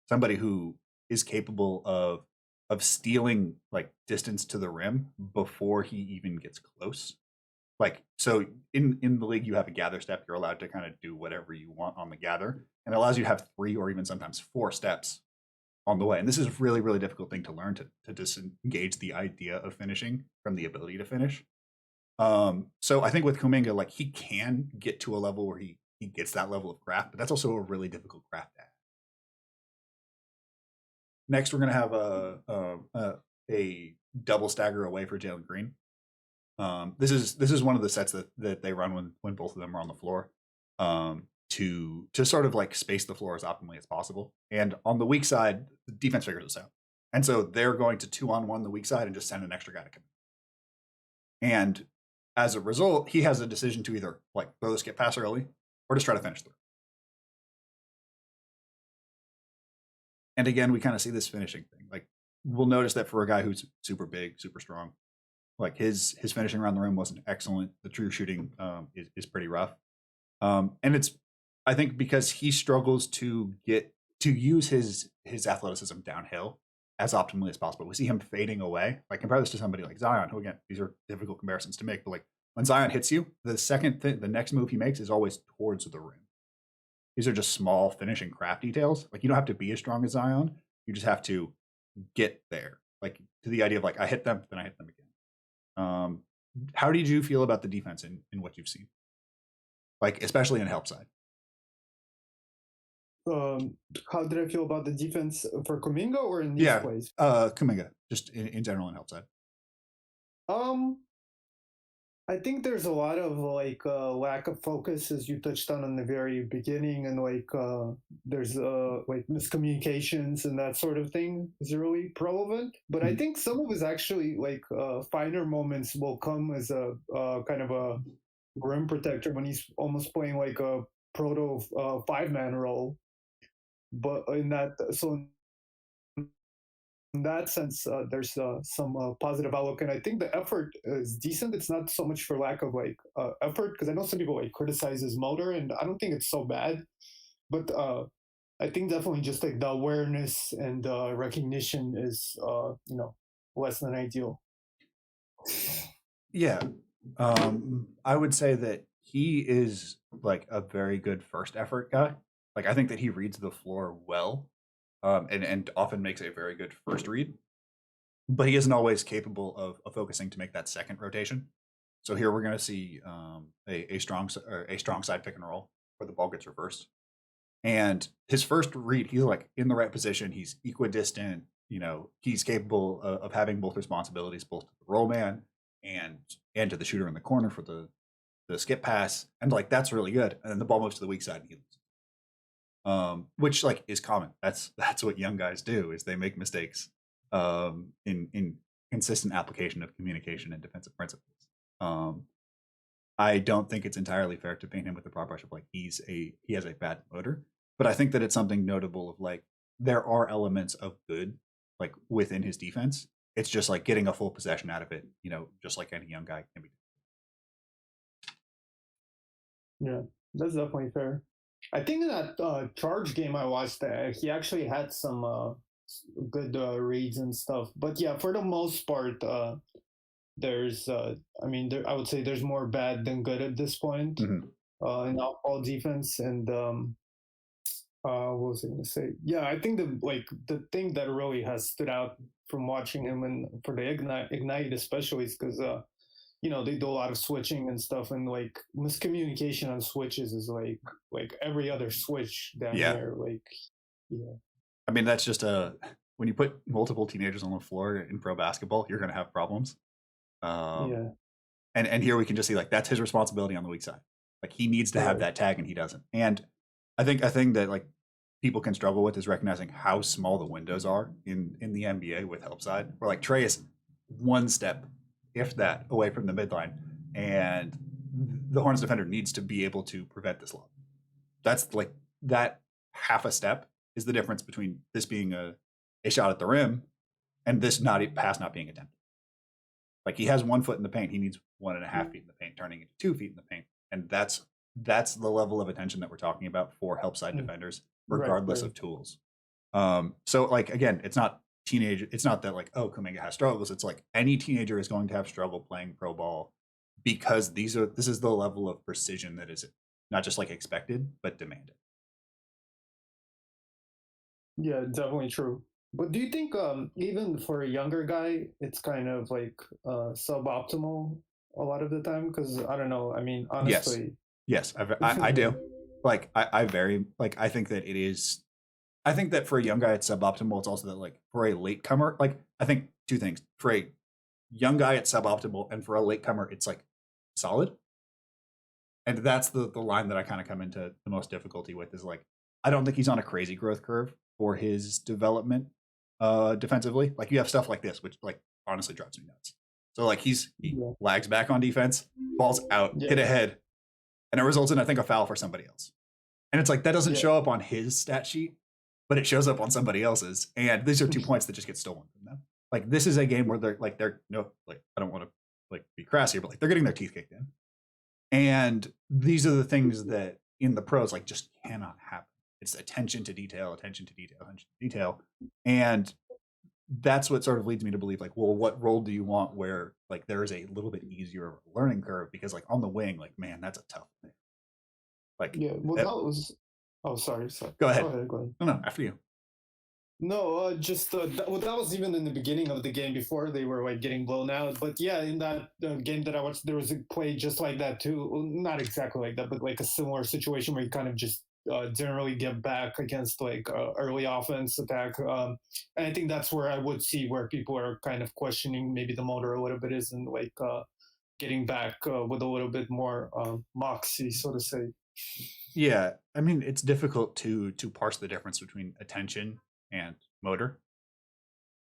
somebody who is capable of stealing like distance to the rim before he even gets close. Like so in the league you have a gather step. You're allowed to kind of do whatever you want on the gather, and it allows you to have 3 or even sometimes 4 steps on the way. And this is a really, really difficult thing to learn, to disengage the idea of finishing from the ability to finish. So I think with Kuminga, like he can get to a level where he gets that level of craft, but that's also a really difficult craft to have. Next, we're gonna have a double stagger away for Jalen Green. This is one of the sets that they run when both of them are on the floor, to sort of like space the floor as optimally as possible. And on the weak side, the defense figures this out, and so they're going to 2-on-1 the weak side and just send an extra guy to come in. And as a result, he has a decision to either like throw the skip pass early or just try to finish through. And again, we kind of see this finishing thing. Like we'll notice that for a guy who's super big, super strong, like his finishing around the rim wasn't excellent. The true shooting is pretty rough. And it's, I think, because he struggles to use his athleticism downhill as optimally as possible. We see him fading away. Like compare this to somebody like Zion, who again, these are difficult comparisons to make, but like when Zion hits you, the next move he makes is always towards the rim. These are just small finishing craft details. Like you don't have to be as strong as Zion. You just have to get there. Like to the idea of like I hit them, then I hit them again. How did you feel about the defense in what you've seen? Like especially in help side. How did I feel about the defense for Kuminga or in these Yeah, plays? Kuminga, just in general in help side. Um, I think there's a lot of like lack of focus, as you touched on in the very beginning, and like there's like miscommunications and that sort of thing is really prevalent. But I Mhm. think some of his actually like finer moments will come as a kind of a rim protector when he's almost playing like a proto 5-man role. But in that, so in that sense, there's some positive outlook, and I think the effort is decent. It's not so much for lack of like effort, because I know some people like criticize his motor, and I don't think it's so bad. But I think definitely just like the awareness and recognition is, less than ideal. Yeah, I would say that he is like a very good first effort guy. Like I think that he reads the floor well, and often makes a very good first read. But he isn't always capable of focusing to make that second rotation. So here we're going to see a strong side pick and roll where the ball gets reversed. And his first read, he's like in the right position. He's equidistant. You know, he's capable of having both responsibilities, both to the roll man and to the shooter in the corner for the skip pass. And like that's really good. And then the ball moves to the weak side and he loses. Which like is common. That's what young guys do is they make mistakes in consistent application of communication and defensive principles. Um, I don't think it's entirely fair to paint him with the broad brush of like he has a bad motor, but I think that it's something notable of like there are elements of good like within his defense. It's just like getting a full possession out of it, you know, just like any young guy can be. Yeah, that's definitely fair. I think in that charge game I watched, he actually had some good reads and stuff. But yeah, for the most part, there's I mean, I would say there's more bad than good at this point Mhm. in all defense. And what was I going to say? Yeah, I think the thing that really has stood out from watching him and for the ignite especially is because they do a lot of switching and stuff, and like miscommunication on switches is like every other switch down Yeah, there. Like, yeah, I mean that's just a when you put multiple teenagers on the floor in pro basketball, you're going to have problems. Um, yeah, and here we can just see like that's his responsibility on the weak side. Like he needs to have right, that tag and he doesn't. And I think a thing that like people can struggle with is recognizing how small the windows are in the NBA with help side. Where like Trey is one step, if that, away from the midline, and the Hornets defender needs to be able to prevent this lob. That's like that half a step is the difference between this being a shot at the rim and this not pass not being attempted. Like he has 1 foot in the paint, he needs 1.5 feet in the paint, turning into 2 feet in the paint, and that's the level of attention that we're talking about for help side mm, defenders, right, regardless right. of tools. So like again, it's not that like, oh, Kuminga has struggles. It's like any teenager is going to have struggle playing pro ball because this is the level of precision that is not just like expected but demanded. Yeah, definitely true. But do you think even for a younger guy, it's kind of like suboptimal a lot of the time? Because I don't know. I mean, Yes, honestly, yes, I yeah, do. Like I very like I think that it is. I think that for a young guy it's suboptimal. It's also that like for a latecomer, like I think two things for a young guy it's suboptimal, and for a latecomer it's like solid. And that's the line that I kind of come into the most difficulty with is like I don't think he's on a crazy growth curve for his development defensively. Like you have stuff like this, which like honestly drives me nuts. So like he yeah, lags back on defense, balls out, hit yeah, ahead, and it results in I think a foul for somebody else. And it's like that doesn't yeah, show up on his stat sheet, but it shows up on somebody else's. And these are 2 points that just get stolen from them. Like this is a game where they're no like I don't want to like be crass here, but like they're getting their teeth kicked in. And these are the things that in the pros like just cannot happen. It's attention to detail, attention to detail, attention to detail. And that's what sort of leads me to believe like, well, what role do you want where like there is a little bit easier learning curve? Because like on the wing, like, man, that's a tough thing. Like yeah. Well, that that, was. Oh, sorry, sorry. go Go ahead. ahead, go ahead. No, no, after you. No, just well, that was even in the beginning of the game before they were like getting blown out. But yeah, in that game that I watched, there was a play just like that too. Well, not exactly like that, but like a similar situation where you kind of just didn't really get back against like early offense attack. And I think that's where I would see where people are kind of questioning maybe the motor a little bit, isn't like getting back with a little bit more moxie, so to say. Yeah, I mean, it's difficult to parse the difference between attention and motor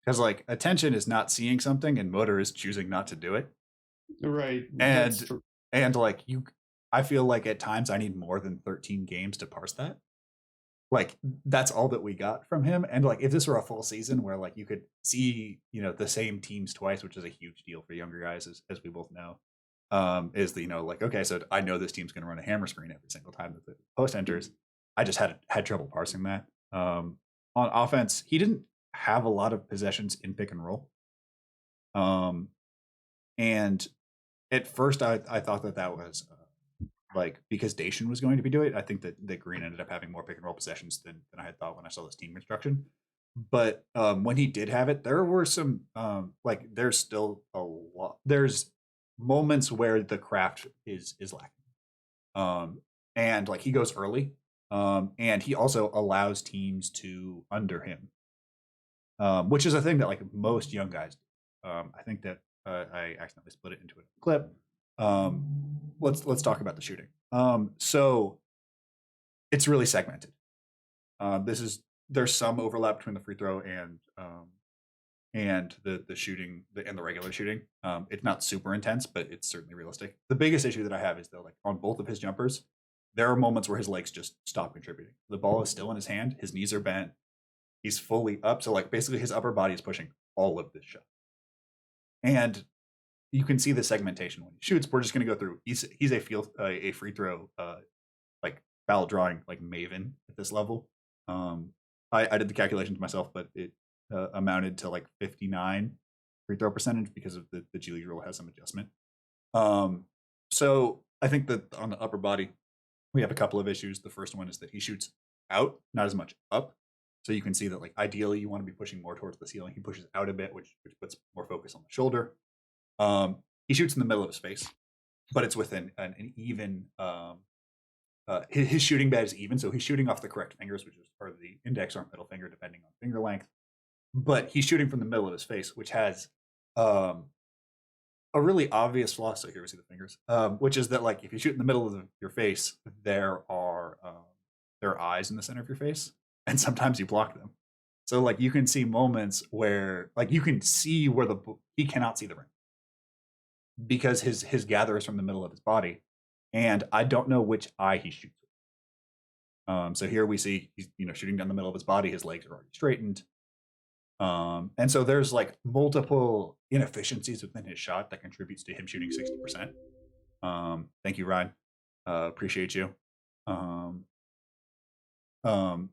because like attention is not seeing something and motor is choosing not to do it. Right, that's And true. like I feel like at times I need more than 13 games to parse that. Like that's all that we got from him. And like if this were a full season where like you could see, the same teams twice, which is a huge deal for younger guys as we both know. Is the like okay, so I know this team's going to run a hammer screen every single time that the post enters. I just had trouble parsing that. On offense, he didn't have a lot of possessions in pick and roll. Um, and at first, I thought that was like because Dacian was going to be doing it. I think that Green ended up having more pick and roll possessions than I had thought when I saw this team construction. But when he did have it, there were some like there's still a lot. There's moments where the craft is lacking. And like he goes early, and he also allows teams to under him, which is a thing that like most young guys do. I think that I accidentally split it into a clip. Let's talk about the shooting. So it's really segmented. This is there's some overlap between the free throw and the shooting and the regular shooting. It's not super intense, but it's certainly realistic. The biggest issue that I have is that like on both of his jumpers, there are moments where his legs just stop contributing. The ball is still in his hand, his knees are bent, he's fully up, so like basically his upper body is pushing all of this shot. And you can see the segmentation when he shoots. We're just going to go through. He's a free throw like foul drawing like maven at this level. I did the calculations myself, but it amounted to like 59 free throw percentage because of the G League rule has some adjustment. So I think that on the upper body, we have a couple of issues. The first one is that he shoots out, not as much up. So you can see that like ideally you want to be pushing more towards the ceiling. He pushes out a bit, which puts more focus on the shoulder. He shoots in the middle of his face, but it's within an even his shooting bed is even, so he's shooting off the correct fingers, which is or the index or middle finger, depending on finger length. But he's shooting from the middle of his face, which has um, a really obvious flaw. So here we see the fingers, which is that like if you shoot in the middle of your face, there are eyes in the center of your face, and sometimes you block them. So like you can see moments where like you can see where he cannot see the rim because his gather is from the middle of his body, and I don't know which eye he shoots. So here we see he's shooting down the middle of his body. His legs are already straightened, and so there's like multiple inefficiencies within his shot that contributes to him shooting 60%. Thank you, Ryan. Appreciate you. Um, um,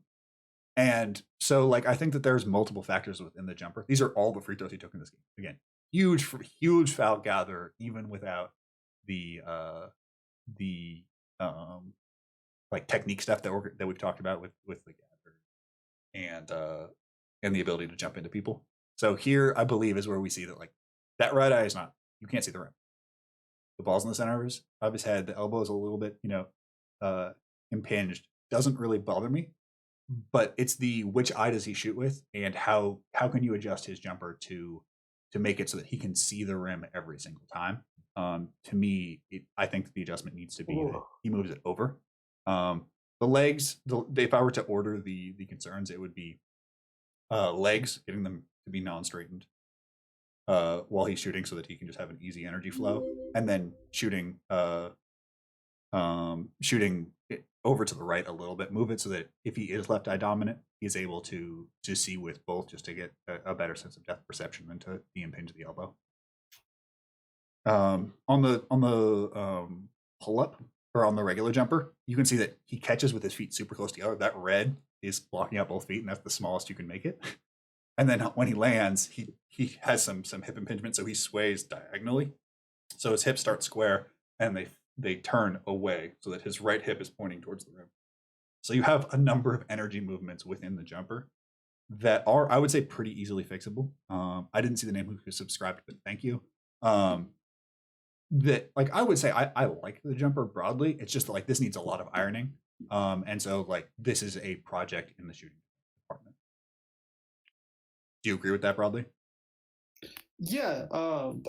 And so, like, I think that there's multiple factors within the jumper. These are all the free throws he took in this game. Again, huge foul gather, even without the like technique stuff that we've talked about with the gather and the ability to jump into people. So here, I believe, is where we see that like that right eye is not, you can't see the rim. The ball's in the center of his head. The elbow is a little bit, impinged. Doesn't really bother me, but it's the which eye does he shoot with, and how can you adjust his jumper to make it so that he can see the rim every single time. To me, I think that the adjustment needs to be that he moves it over. The legs, if I were to order the concerns, it would be legs, getting them to be non-straightened while he's shooting, so that he can just have an easy energy flow, and then shooting it over to the right a little bit, move it so that if he is left eye dominant, he's able to see with both, just to get a better sense of depth perception than to the impinge of the elbow. On the pull up, or on the regular jumper, you can see that he catches with his feet super close together. That red is blocking out both feet, and that's the smallest you can make it. And then when he lands, he has some hip impingement, so he sways diagonally. So his hips start square, and they turn away so that his right hip is pointing towards the rim. So you have a number of energy movements within the jumper that are, I would say, pretty easily fixable. I didn't see the name who subscribed, but thank you. That, like, I would say I like the jumper broadly. It's just like this needs a lot of ironing. And so like this is a project in the shooting department. Do you agree with that broadly? Yeah,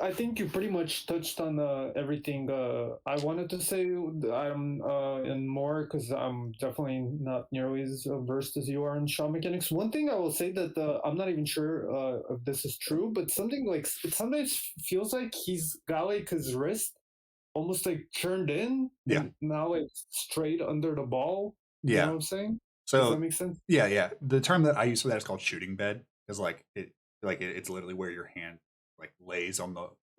I think you pretty much touched on everything I wanted to say. I'm in more because I'm definitely not nearly as versed as you are in shot mechanics. One thing I will say that I'm not even sure if this is true, but something like it sometimes feels like he's got like his wrist almost like turned in, Yeah. and now it's straight under the ball. You know Yeah. what I'm saying? Does that So make sense? yeah. The term that I use for that is called shooting bed, because it's literally where your hand like lays on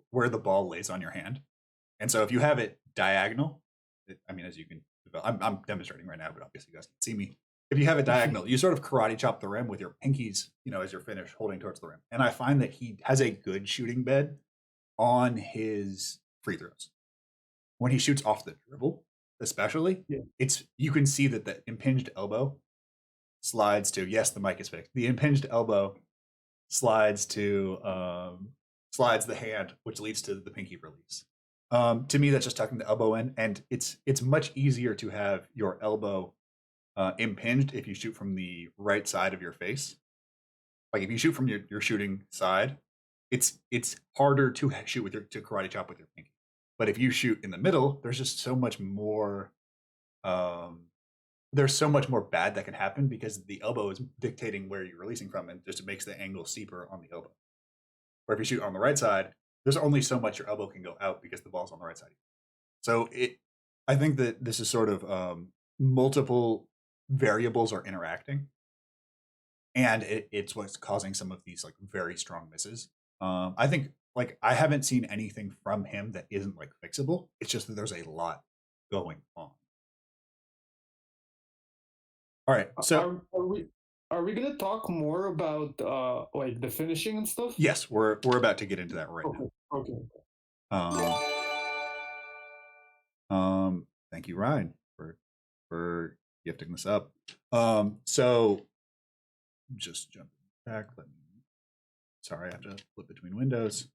where the ball lays on your hand. And so if you have it diagonal, I mean, as you can, I'm demonstrating right now, but obviously you guys can see me. If you have it diagonal, you sort of karate chop the rim with your pinkies, as you're finished holding towards the rim. And I find that he has a good shooting bed on his free throws. When he shoots off the dribble, especially, Yeah. You can see that the impinged elbow slides to, yes, the mic is fixed. The impinged elbow slides the hand, which leads to the pinky release. To me, that's just tucking the elbow in, and it's much easier to have your elbow impinged if you shoot from the right side of your face. Like if you shoot from your shooting side, it's harder to shoot with to karate chop with your pinky. But if you shoot in the middle, there's just so much more. There's so much more bad that can happen because the elbow is dictating where you're releasing from, and just makes the angle steeper on the elbow. Or if you shoot on the right side, there's only so much your elbow can go out because the ball's on the right side. So I think that this is sort of multiple variables are interacting, and it's what's causing some of these like very strong misses. I think like I haven't seen anything from him that isn't like fixable. It's just that there's a lot going on. All right, so Are we gonna talk more about like the finishing and stuff? yes, we're about to get into that right Okay. Okay. now. Thank you, Ryan, for gifting this up. So just jumping back. Sorry, I have to flip between windows.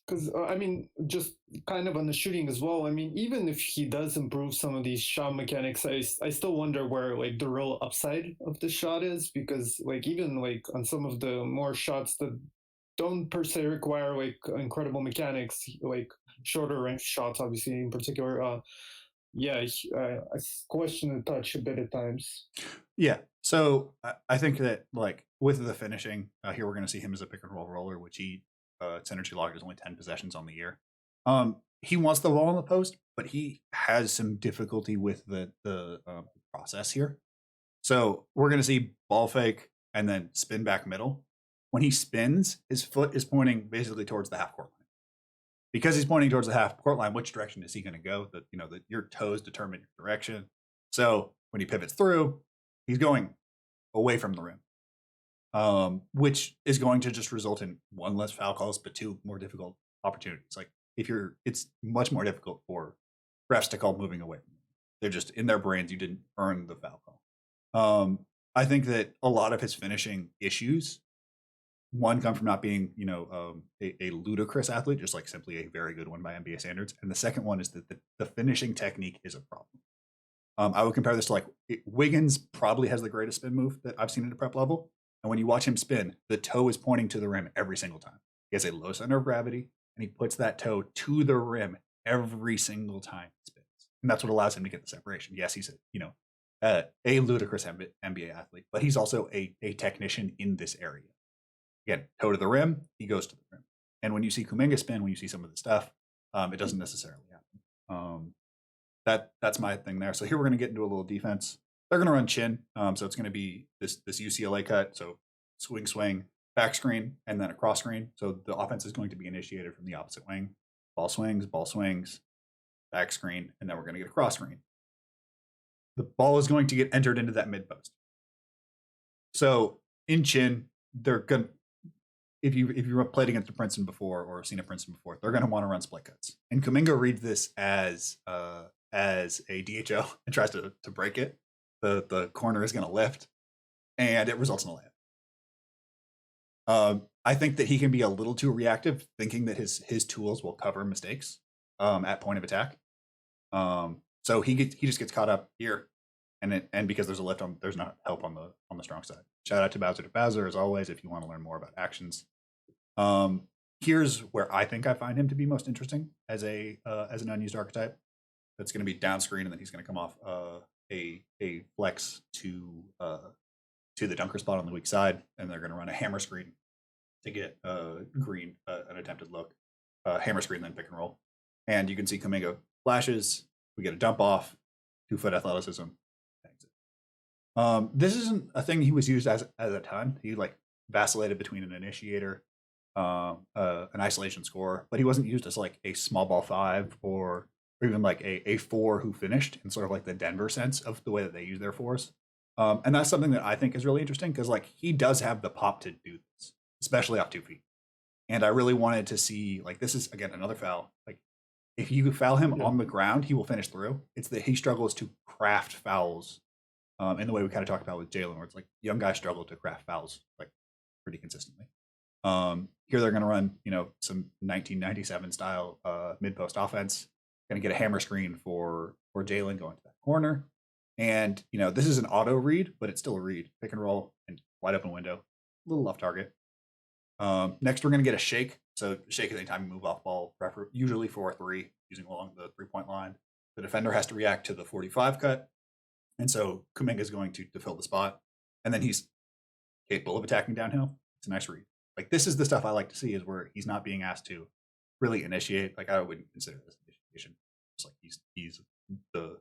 Because I mean, just kind of on the shooting as well. I mean, even if he does improve some of these shot mechanics, I still wonder where like the real upside of the shot is, because like even like on some of the more shots that don't per se require like incredible mechanics, like shorter range shots, obviously in particular. Yeah, I question the touch a bit at times. Yeah, so I think that like with the finishing here, we're going to see him as a pick and roll roller, which he synergy logged is only 10 possessions on the year. He wants the ball in the post, but he has some difficulty with the process here. So we're going to see ball fake and then spin back middle. When he spins, his foot is pointing basically towards the half court line. Because he's pointing towards the half court line, which direction is he going to go? That your toes determine your direction. So when he pivots through, he's going away from the rim, which is going to just result in one less foul calls, but two more difficult opportunities. Like it's much more difficult for refs to call moving away. They're just in their brains. You didn't earn the foul call. I think that a lot of his finishing issues, one, come from not being, a ludicrous athlete, just like simply a very good one by NBA standards. And the second one is that the finishing technique is a problem. I would compare this to Wiggins probably has the greatest spin move that I've seen at a prep level. And when you watch him spin, the toe is pointing to the rim every single time. He has a low center of gravity, and he puts that toe to the rim every single time he spins. And that's what allows him to get the separation. Yes, he's a ludicrous NBA athlete, but he's also a technician in this area. Again, toe to the rim, he goes to the rim. And when you see Kuminga spin, when you see some of the stuff, it doesn't necessarily happen. That's my thing there. So here we're going to get into a little defense. They're going to run chin. So it's going to be this UCLA cut. So swing, back screen, and then a cross screen. So the offense is going to be initiated from the opposite wing. Ball swings, back screen, and then we're going to get a cross screen. The ball is going to get entered into that mid post. So in chin, they're going to, if you played against a Princeton before or seen a Princeton before, they're going to want to run split cuts. And Kuminga reads this as a DHO and tries to break it. The corner is going to lift, and it results in a layup. I think that he can be a little too reactive, thinking that his tools will cover mistakes at point of attack. So he just gets caught up here, and because there's a lift on, there's not help on the strong side. Shout out to Bowser as always if you want to learn more about actions. Here's where I think I find him to be most interesting as an unused archetype. That's going to be down screen, and then he's going to come off a flex to the dunker spot on the weak side, and they're going to run a hammer screen to get Green an attempted look. Hammer screen, then pick and roll. And you can see Kuminga flashes. We get a dump off, 2-foot athleticism. This isn't a thing he was used as a ton. He vacillated between an initiator, an isolation scorer, but he wasn't used as a small ball 5 or even a 4 who finished in sort of the Denver sense of the way that they use their 4s. And that's something that I think is really interesting because he does have the pop to do this, especially off 2 feet. And I really wanted to see this is again another foul. If you foul him on the ground, he will finish through. It's that he struggles to craft fouls in the way we kind of talked about with Jalen, where it's young guys struggle to craft fouls pretty consistently. Here they're going to run some 1997 style mid post offense. Going to get a hammer screen for Jalen going to that corner. And, this is an auto read, but it's still a read. Pick and roll and wide open window. A little off target. Next, we're going to get a shake. So shake is anytime you move off ball, usually 4-3, using along the 3-point line. The defender has to react to the 45 cut. And so Kuminga is going to fill the spot. And then he's capable of attacking downhill. It's a nice read. This is the stuff I like to see, is where he's not being asked to really initiate. I wouldn't consider this initiation. Just he's the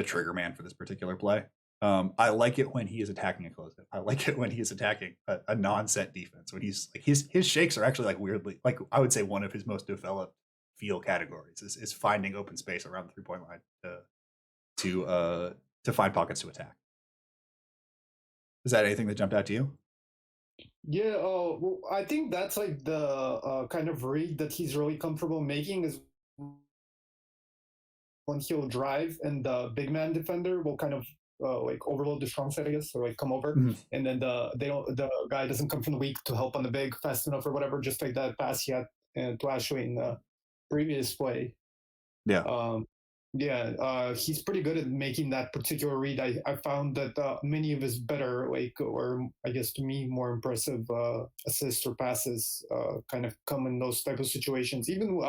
trigger man for this particular play. I like it when he is attacking a close hit. I like it when he is attacking a non-set defense. When he's his shakes are actually weirdly I would say one of his most developed feel categories is finding open space around the 3-point line to find pockets to attack. Is that anything that jumped out to you? Yeah, well, I think that's the kind of read that he's really comfortable making is when he'll drive and the big man defender will kind of overload the strong side, I guess, or come over, and then the guy doesn't come from the weak to help on the big fast enough or whatever, just like that pass he had to Ashley in the previous play. He's pretty good at making that particular read. I found that many of his better, or I guess to me, more impressive assists or passes kind of come in those type of situations. Even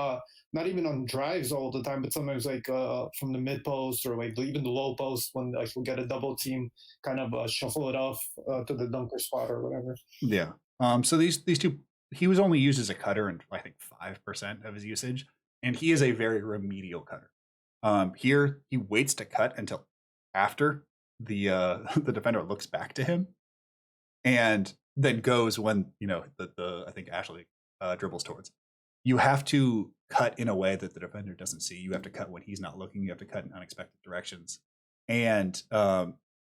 not even on drives all the time, but sometimes from the mid post or even the low post when he'll get a double team, kind of shuffle it off to the dunker spot or whatever. Yeah. So these two, he was only used as a cutter in I think 5% of his usage, and he is a very remedial cutter. Here he waits to cut until after the defender looks back to him, and then goes when I think Ashley dribbles towards. You have to cut in a way that the defender doesn't see. You have to cut when he's not looking. You have to cut in unexpected directions. And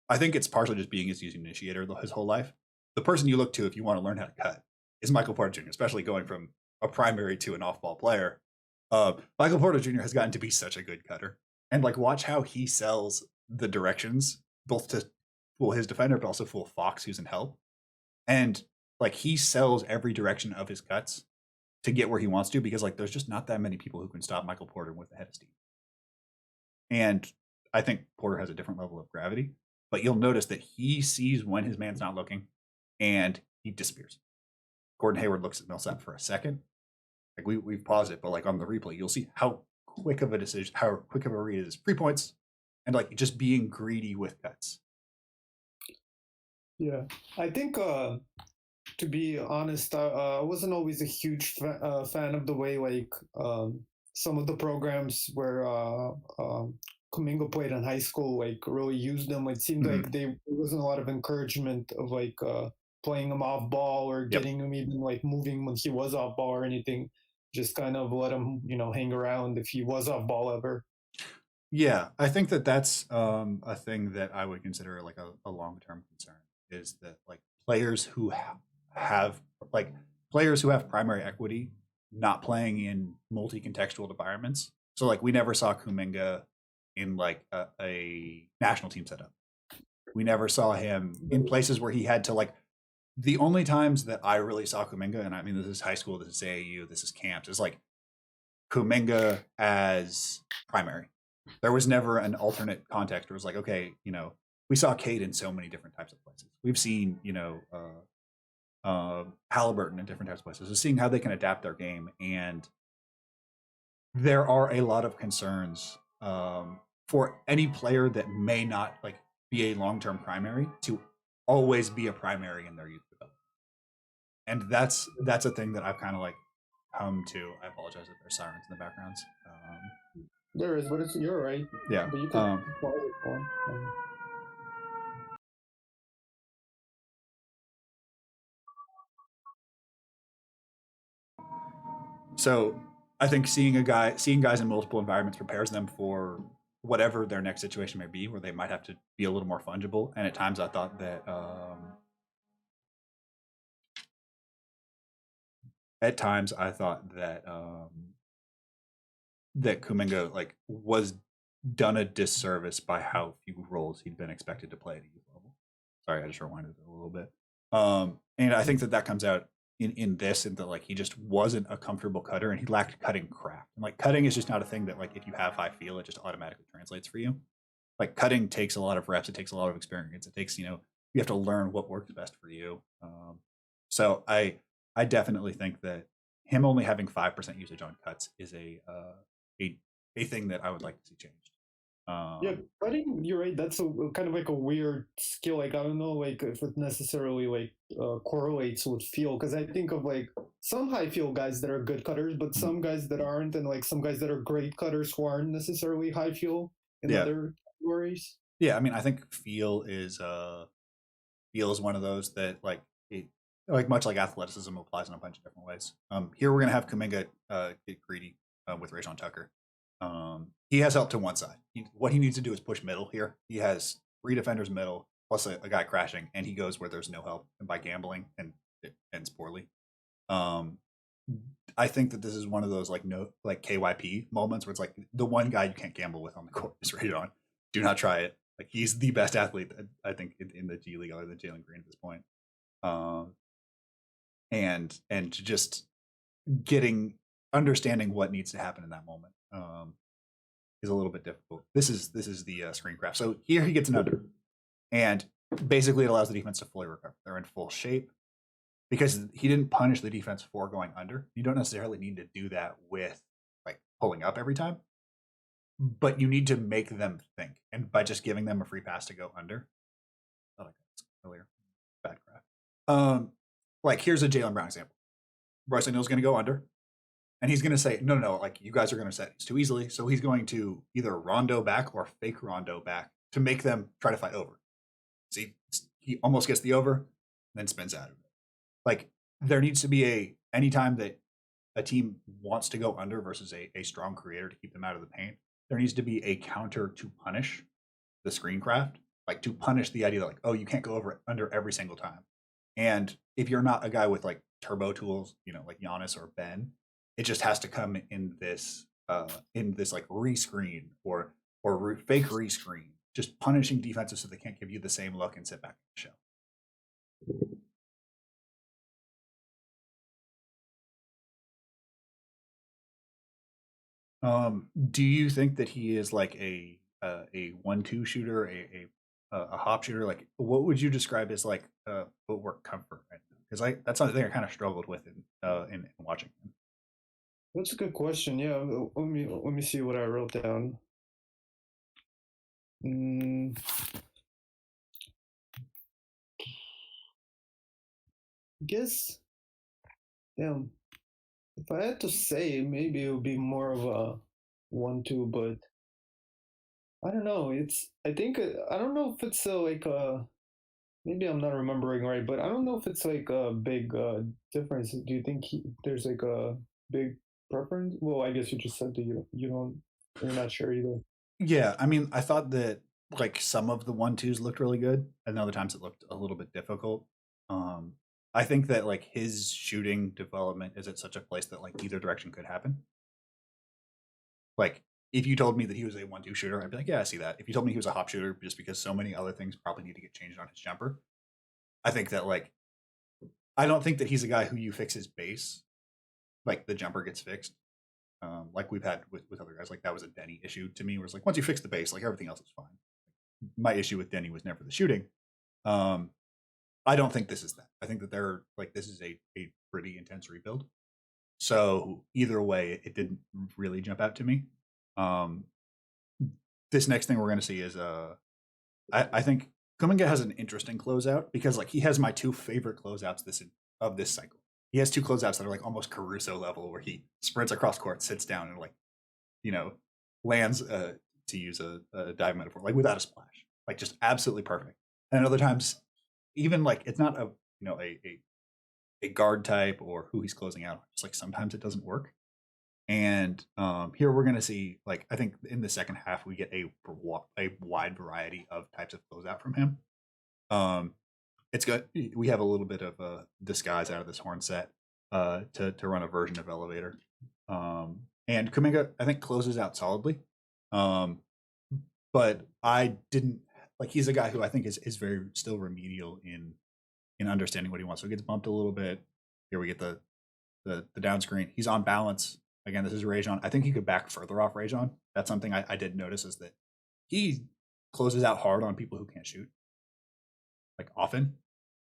I think it's partially just being his initiator his whole life. The person you look to if you want to learn how to cut is Michael Porter Jr., especially going from a primary to an off-ball player. Michael Porter Jr. has gotten to be such a good cutter, and like watch how he sells the directions both to fool his defender, but also fool Fox, who's in help, and like he sells every direction of his cuts to get where he wants to because like there's just not that many people who can stop Michael Porter with a head of steam. And I think Porter has a different level of gravity, but you'll notice that he sees when his man's not looking and he disappears. Gordon Hayward looks at Millsap for a second. Like we've paused it, but like on the replay, you'll see how quick of a decision, how quick of a read it is. 3 points and like just being greedy with cuts. Yeah, I think to be honest, I wasn't always a huge fan of the way like some of the programs where Kuminga played in high school like really used them. It seemed like there wasn't a lot of encouragement of like playing him off ball or getting him even like moving when he was off ball or anything. Just kind of let him, hang around if he was off ball ever. Yeah, I think that that's a thing that I would consider like a long-term concern is that like players who have primary equity not playing in multi-contextual environments. So like we never saw Kuminga in like a national team setup. We never saw him in places where he had to like the only times that I really saw Kuminga, and I mean this is high school, this is AAU, this is camps, is like Kuminga as primary. There was never an alternate context where it was like, okay, we saw Cade in so many different types of places. We've seen, Halliburton in different types of places. So seeing how they can adapt their game. And there are a lot of concerns for any player that may not like be a long-term primary to always be a primary in their youth development. And that's a thing that I've kind of like come to. I apologize if there's sirens in the backgrounds. There is, but you're right. Yeah. But you can So I think seeing guys in multiple environments prepares them for whatever their next situation may be, where they might have to be a little more fungible. And at times, I thought that that Kuminga like was done a disservice by how few roles he'd been expected to play at a youth level. Sorry, I just rewinded it a little bit. And I think that comes out in this, and that like he just wasn't a comfortable cutter, and he lacked cutting craft. And like cutting is just not a thing that like if you have high feel, it just automatically translates for you. Like cutting takes a lot of reps, it takes a lot of experience, it takes you have to learn what works best for you. So I definitely think that him only having 5% usage on cuts is a thing that I would like to see changed. Yeah, cutting, you're right. That's a kind of like a weird skill. Like I don't know, like if it necessarily like correlates with feel, because I think of like some high feel guys that are good cutters, but some guys that aren't, and like some guys that are great cutters who aren't necessarily high feel in other categories. Yeah, I mean, I think feel is one of those that like much like athleticism applies in a bunch of different ways. Here we're gonna have Kuminga get greedy with Rajon Tucker. He has help to one side. What he needs to do is push middle here. He has 3 defenders middle plus a guy crashing, and he goes where there's no help, and by gambling, and it ends poorly. I think that this is one of those like KYP moments where it's like the one guy you can't gamble with on the court is Rajon. Do not try it. Like he's the best athlete I think in the G League other than Jalen Green at this point. And just understanding what needs to happen in that moment is a little bit difficult. This is the screen craft. So here he gets an under, and basically it allows the defense to fully recover. They're in full shape because he didn't punish the defense for going under. You don't necessarily need to do that with like pulling up every time, but you need to make them think, and by just giving them a free pass to go under. I like that earlier. Bad craft. Like here's a Jaylen Brown example. Bryce O'Neal's going to go under. And he's going to say, no, like you guys are going to set these too easily. So he's going to either rondo back or fake rondo back to make them try to fight over. See, he almost gets the over, and then spins out of it. Like there needs to be anytime that a team wants to go under versus a strong creator to keep them out of the paint, there needs to be a counter to punish the screen craft like to punish the idea that like, oh, you can't go over under every single time. And if you're not a guy with like turbo tools, like Giannis or Ben, it just has to come in this like rescreen or fake rescreen, just punishing defenses so they can't give you the same look and sit back in the show. Do you think that he is like a 1-2 shooter, a hop shooter? Like, what would you describe as like footwork comfort? Because that's something I kind of struggled with in watching him. That's a good question. Yeah, let me see what I wrote down. Mm, guess, damn. If I had to say, maybe it would be more of a 1-2, but I don't know. I think I don't know if it's like a maybe I'm not remembering right, but I don't know if it's like a big difference. Do you think there's like a big preference? Well, I guess you just said that you're not sure either. Yeah, I mean, I thought that like some of the 1-2s looked really good, and other times it looked a little bit difficult. Um, I think that like his shooting development is at such a place that like either direction could happen. Like if you told me that he was a 1-2 shooter, I'd be like, yeah, I see that. If you told me he was a hop shooter, just because so many other things probably need to get changed on his jumper, I think that like I don't think that he's a guy who you fix his base, like the jumper gets fixed. Like we've had with other guys, like that was a Denny issue to me. Where it's like once you fix the base, like everything else is fine. My issue with Denny was never the shooting. Um, I don't think this is that. I think that they're like this is a pretty intense rebuild. So either way, it didn't really jump out to me. Um, this next thing we're going to see is I think Kuminga has an interesting closeout because like he has my two favorite closeouts of this cycle. He has two closeouts that are like almost Caruso level, where he sprints across court, sits down, and like you know lands to use a dive metaphor, like without a splash, like just absolutely perfect. And other times, even like it's not a guard type or who he's closing out. Just like sometimes it doesn't work. And here we're going to see, like, I think in the second half, we get a wide variety of types of closeout from him. It's good. We have a little bit of a disguise out of this horn set to run a version of Elevator. And Kuminga, I think, closes out solidly. But I didn't like he's a guy who I think is very still remedial in understanding what he wants. So he gets bumped a little bit. Here we get the down screen. He's on balance. Again, this is Rajon. I think he could back further off Rajon. That's something I did notice is that he closes out hard on people who can't shoot, like often.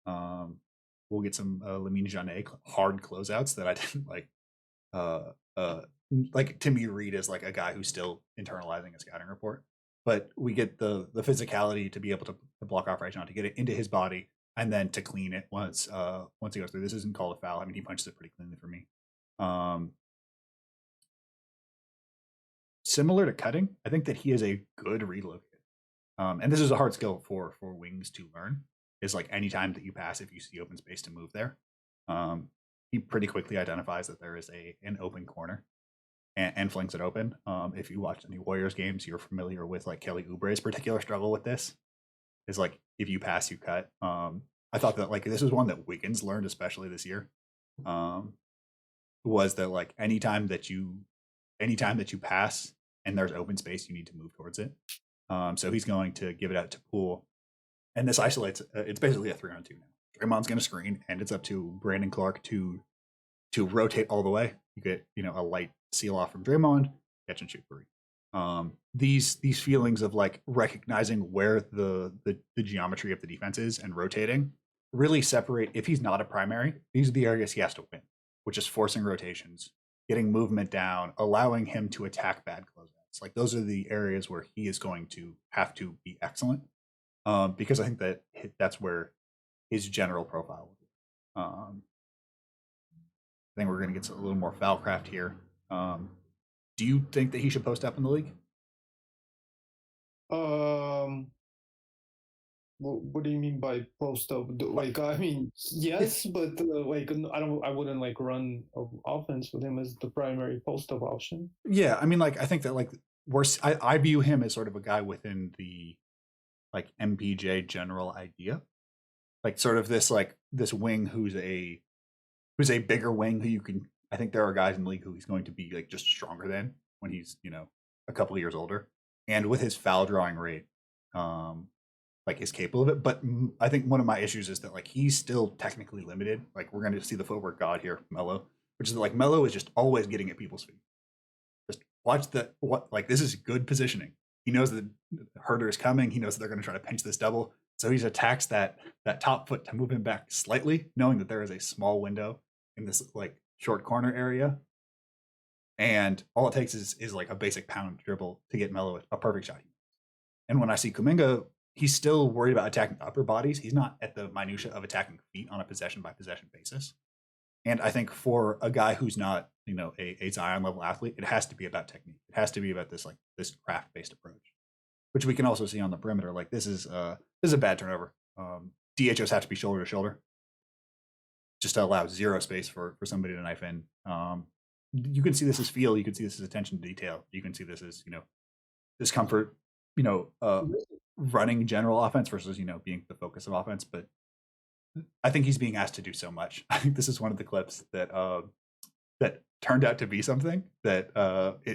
We'll get some Lamine Janet hard closeouts that I didn't like. Uh, uh, like to me, Reed is like a guy who's still internalizing a scouting report, but we get the physicality to be able to block off Rajon, to get it into his body, and then to clean it once he goes through. This isn't called a foul. I mean, he punches it pretty cleanly for me. Similar to cutting, I think that he is a good relocator. And this is a hard skill for wings to learn. Is like anytime that you pass, if you see open space, to move there. He pretty quickly identifies that there is an open corner and flings it open. If you watch any Warriors games, you're familiar with like Kelly Oubre's particular struggle with this. Is like if you pass, you cut. I thought that like this was one that Wiggins learned, especially this year. Was that like anytime that you pass and there's open space, you need to move towards it. So he's going to give it out to Poole, and this isolates. It's basically a 3-on-2 now. Draymond's going to screen, and it's up to Brandon Clark to rotate all the way. You get a light seal off from Draymond, catch and shoot three. These feelings of like recognizing where the geometry of the defense is and rotating really separate. If he's not a primary, these are the areas he has to win, which is forcing rotations, getting movement down, allowing him to attack bad closeouts. Like those are the areas where he is going to have to be excellent, because I think that's where his general profile will be. I think we're going to get a little more foul craft here. Do you think that he should post up in the league? What do you mean by post up? Like, I mean, yes, but like, I wouldn't like run offense with him as the primary post up option. Yeah, I mean, like, I think that like I view him as sort of a guy within the like MPJ general idea, like sort of this wing who's a bigger wing who you can. I think there are guys in the league who he's going to be like just stronger than when he's a couple of years older, and with his foul drawing rate, um, like is capable of it. But I think one of my issues is that like he's still technically limited. Like we're going to see the footwork god here, Melo, which is like Melo is just always getting at people's feet. Just watch what like this is good positioning. He knows that the herder is coming. He knows that they're going to try to pinch this double. So he attacks that top foot to move him back slightly, knowing that there is a small window in this like short corner area. And all it takes is like a basic pound dribble to get Melo a perfect shot. And when I see Kuminga, he's still worried about attacking upper bodies. He's not at the minutia of attacking feet on a possession by possession basis. And I think for a guy who's not, a Zion level athlete, it has to be about technique. It has to be about this craft based approach, which we can also see on the perimeter. Like this is a bad turnover. DHOs have to be shoulder to shoulder, just to allow zero space for somebody to knife in. You can see this as feel. You can see this as attention to detail. You can see this as discomfort. Running general offense versus being the focus of offense. But I think he's being asked to do so much. I think this is one of the clips that that turned out to be something that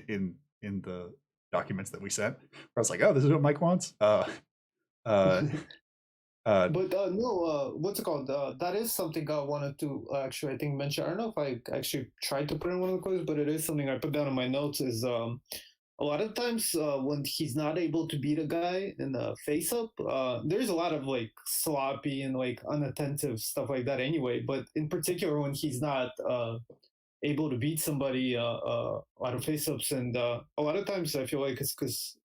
in the documents that we sent. Where I was like, oh, this is what Mike wants. But no, what's it called? That is something I wanted to actually, I think, mention. I don't know if I actually tried to put in one of the quotes, but it is something I put down in my notes. Is a lot of times when he's not able to beat a guy in the face up, there's a lot of like sloppy and like unattentive stuff like that anyway. But in particular, when he's not able to beat somebody out of face ups, and a lot of times I feel like it's because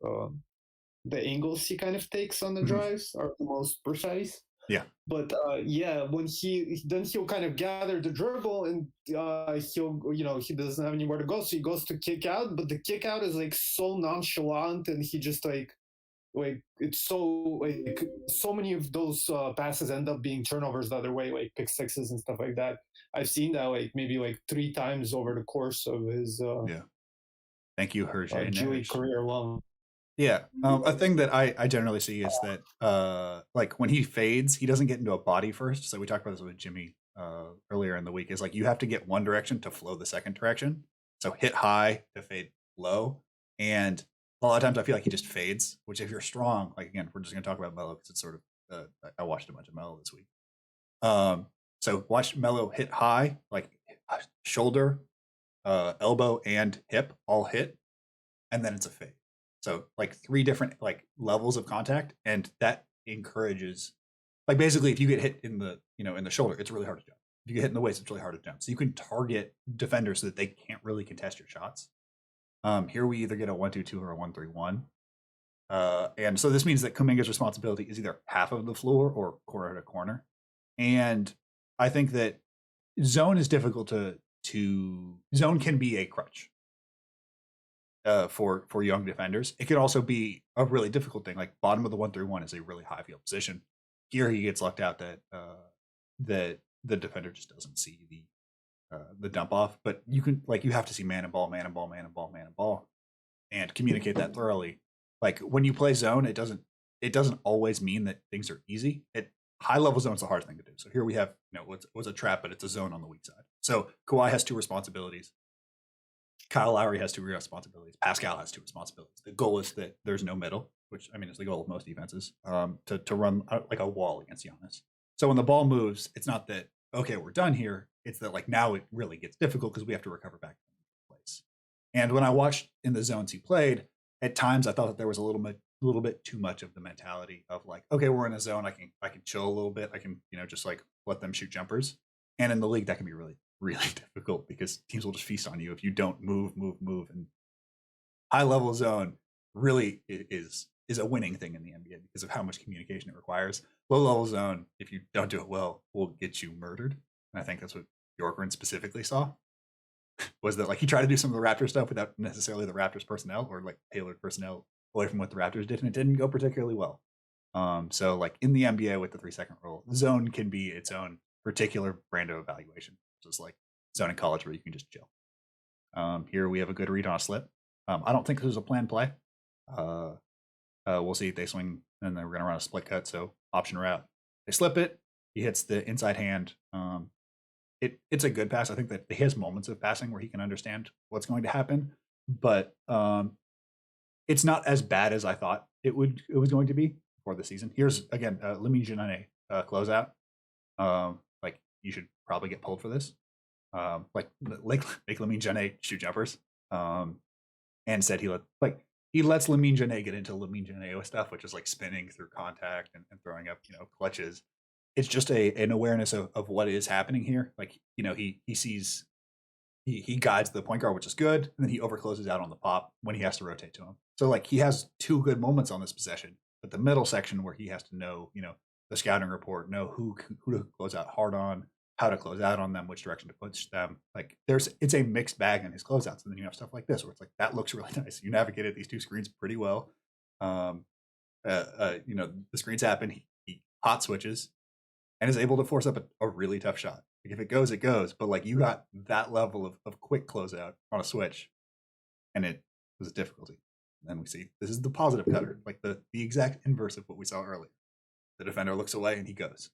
the angles he kind of takes on the drives are the most precise. Yeah. But yeah, when he'll kind of gather the dribble and he'll he doesn't have anywhere to go, so he goes to kick out, but the kick out is like so nonchalant, and he just like it's so like so many of those passes end up being turnovers the other way, like pick sixes and stuff like that. I've seen that like maybe like 3 times over the course of his yeah. Thank you, Hergé. G career long. Yeah. A thing that I generally see is that like when he fades, he doesn't get into a body first. So we talked about this with Jimmy earlier in the week. Is like you have to get one direction to flow the second direction. So hit high to fade low. And a lot of times I feel like he just fades, which if you're strong, like again, we're just gonna talk about Melo because it's sort of I watched a bunch of Melo this week. So watch Melo hit high, like shoulder, elbow, and hip all hit, and then it's a fade. So like 3 different like levels of contact, and that encourages like basically if you get hit in the in the shoulder, it's really hard to jump. If you get hit in the waist, it's really hard to jump. So you can target defenders so that they can't really contest your shots. Here we either get a 1-2-2 or a 1-3-1. And so this means that Kuminga's responsibility is either half of the floor or corner to corner. And I think that zone is difficult to zone can be a crutch for young defenders. It can also be a really difficult thing. Like bottom of the 1-3-1 is a really high field position. Here he gets lucked out that that the defender just doesn't see the dump off. But you have to see man and ball, man and ball, man and ball, man and ball, and communicate that thoroughly. Like when you play zone, it doesn't always mean that things are easy. High level zone is the hardest thing to do. So here we have what's a trap, but it's a zone on the weak side. So Kawhi has 2 responsibilities. Kyle Lowry has 2 responsibilities. Pascal has 2 responsibilities. The goal is that there's no middle, which I mean is the goal of most defenses, to run like a wall against Giannis. So when the ball moves, it's not that okay, we're done here. It's that like now it really gets difficult because we have to recover back to the place. And when I watched in the zones he played, at times I thought that there was a little bit too much of the mentality of like, okay, we're in a zone. I can chill a little bit. I can just like let them shoot jumpers. And in the league, that can be really really difficult because teams will just feast on you if you don't move. And high level zone really is a winning thing in the NBA because of how much communication it requires. Low level zone, if you don't do it well, will get you murdered. And I think that's what Bjorkgren specifically saw, was that like he tried to do some of the Raptors stuff without necessarily the Raptors personnel or like tailored personnel away from what the Raptors did, and it didn't go particularly well. So like in the NBA with the 3-second rule, zone can be its own particular brand of evaluation. Just like zone in college where you can just chill. Here we have a good read on a slip. I don't think this was a planned play. We'll see if they swing and then we're going to run a split cut, so option route. They slip it. He hits the inside hand. It's a good pass. I think that he has moments of passing where he can understand what's going to happen, but it's not as bad as I thought it was going to be for the season. Here's again Lamine Janane closeout. Like you should probably get pulled for this. Like make Lamine Janane shoot jumpers. And said he lets Lamine Janane get into Lamine Janane stuff, which is like spinning through contact and throwing up clutches. It's just an awareness of what is happening here. Like he sees he guides the point guard, which is good, and then he overcloses out on the pop when he has to rotate to him. So like he has two good moments on this possession, but the middle section where he has to know, the scouting report, know who to close out hard on, how to close out on them, which direction to push them. Like it's a mixed bag in his closeouts, and then you have stuff like this where it's like that looks really nice. You navigated these two screens pretty well. The screens happen. He hot switches and is able to force up a really tough shot. Like if it goes, it goes. But like you got that level of quick closeout on a switch, and it was a difficulty. And then we see this is the positive cutter, like the exact inverse of what we saw earlier. The defender looks away and he goes.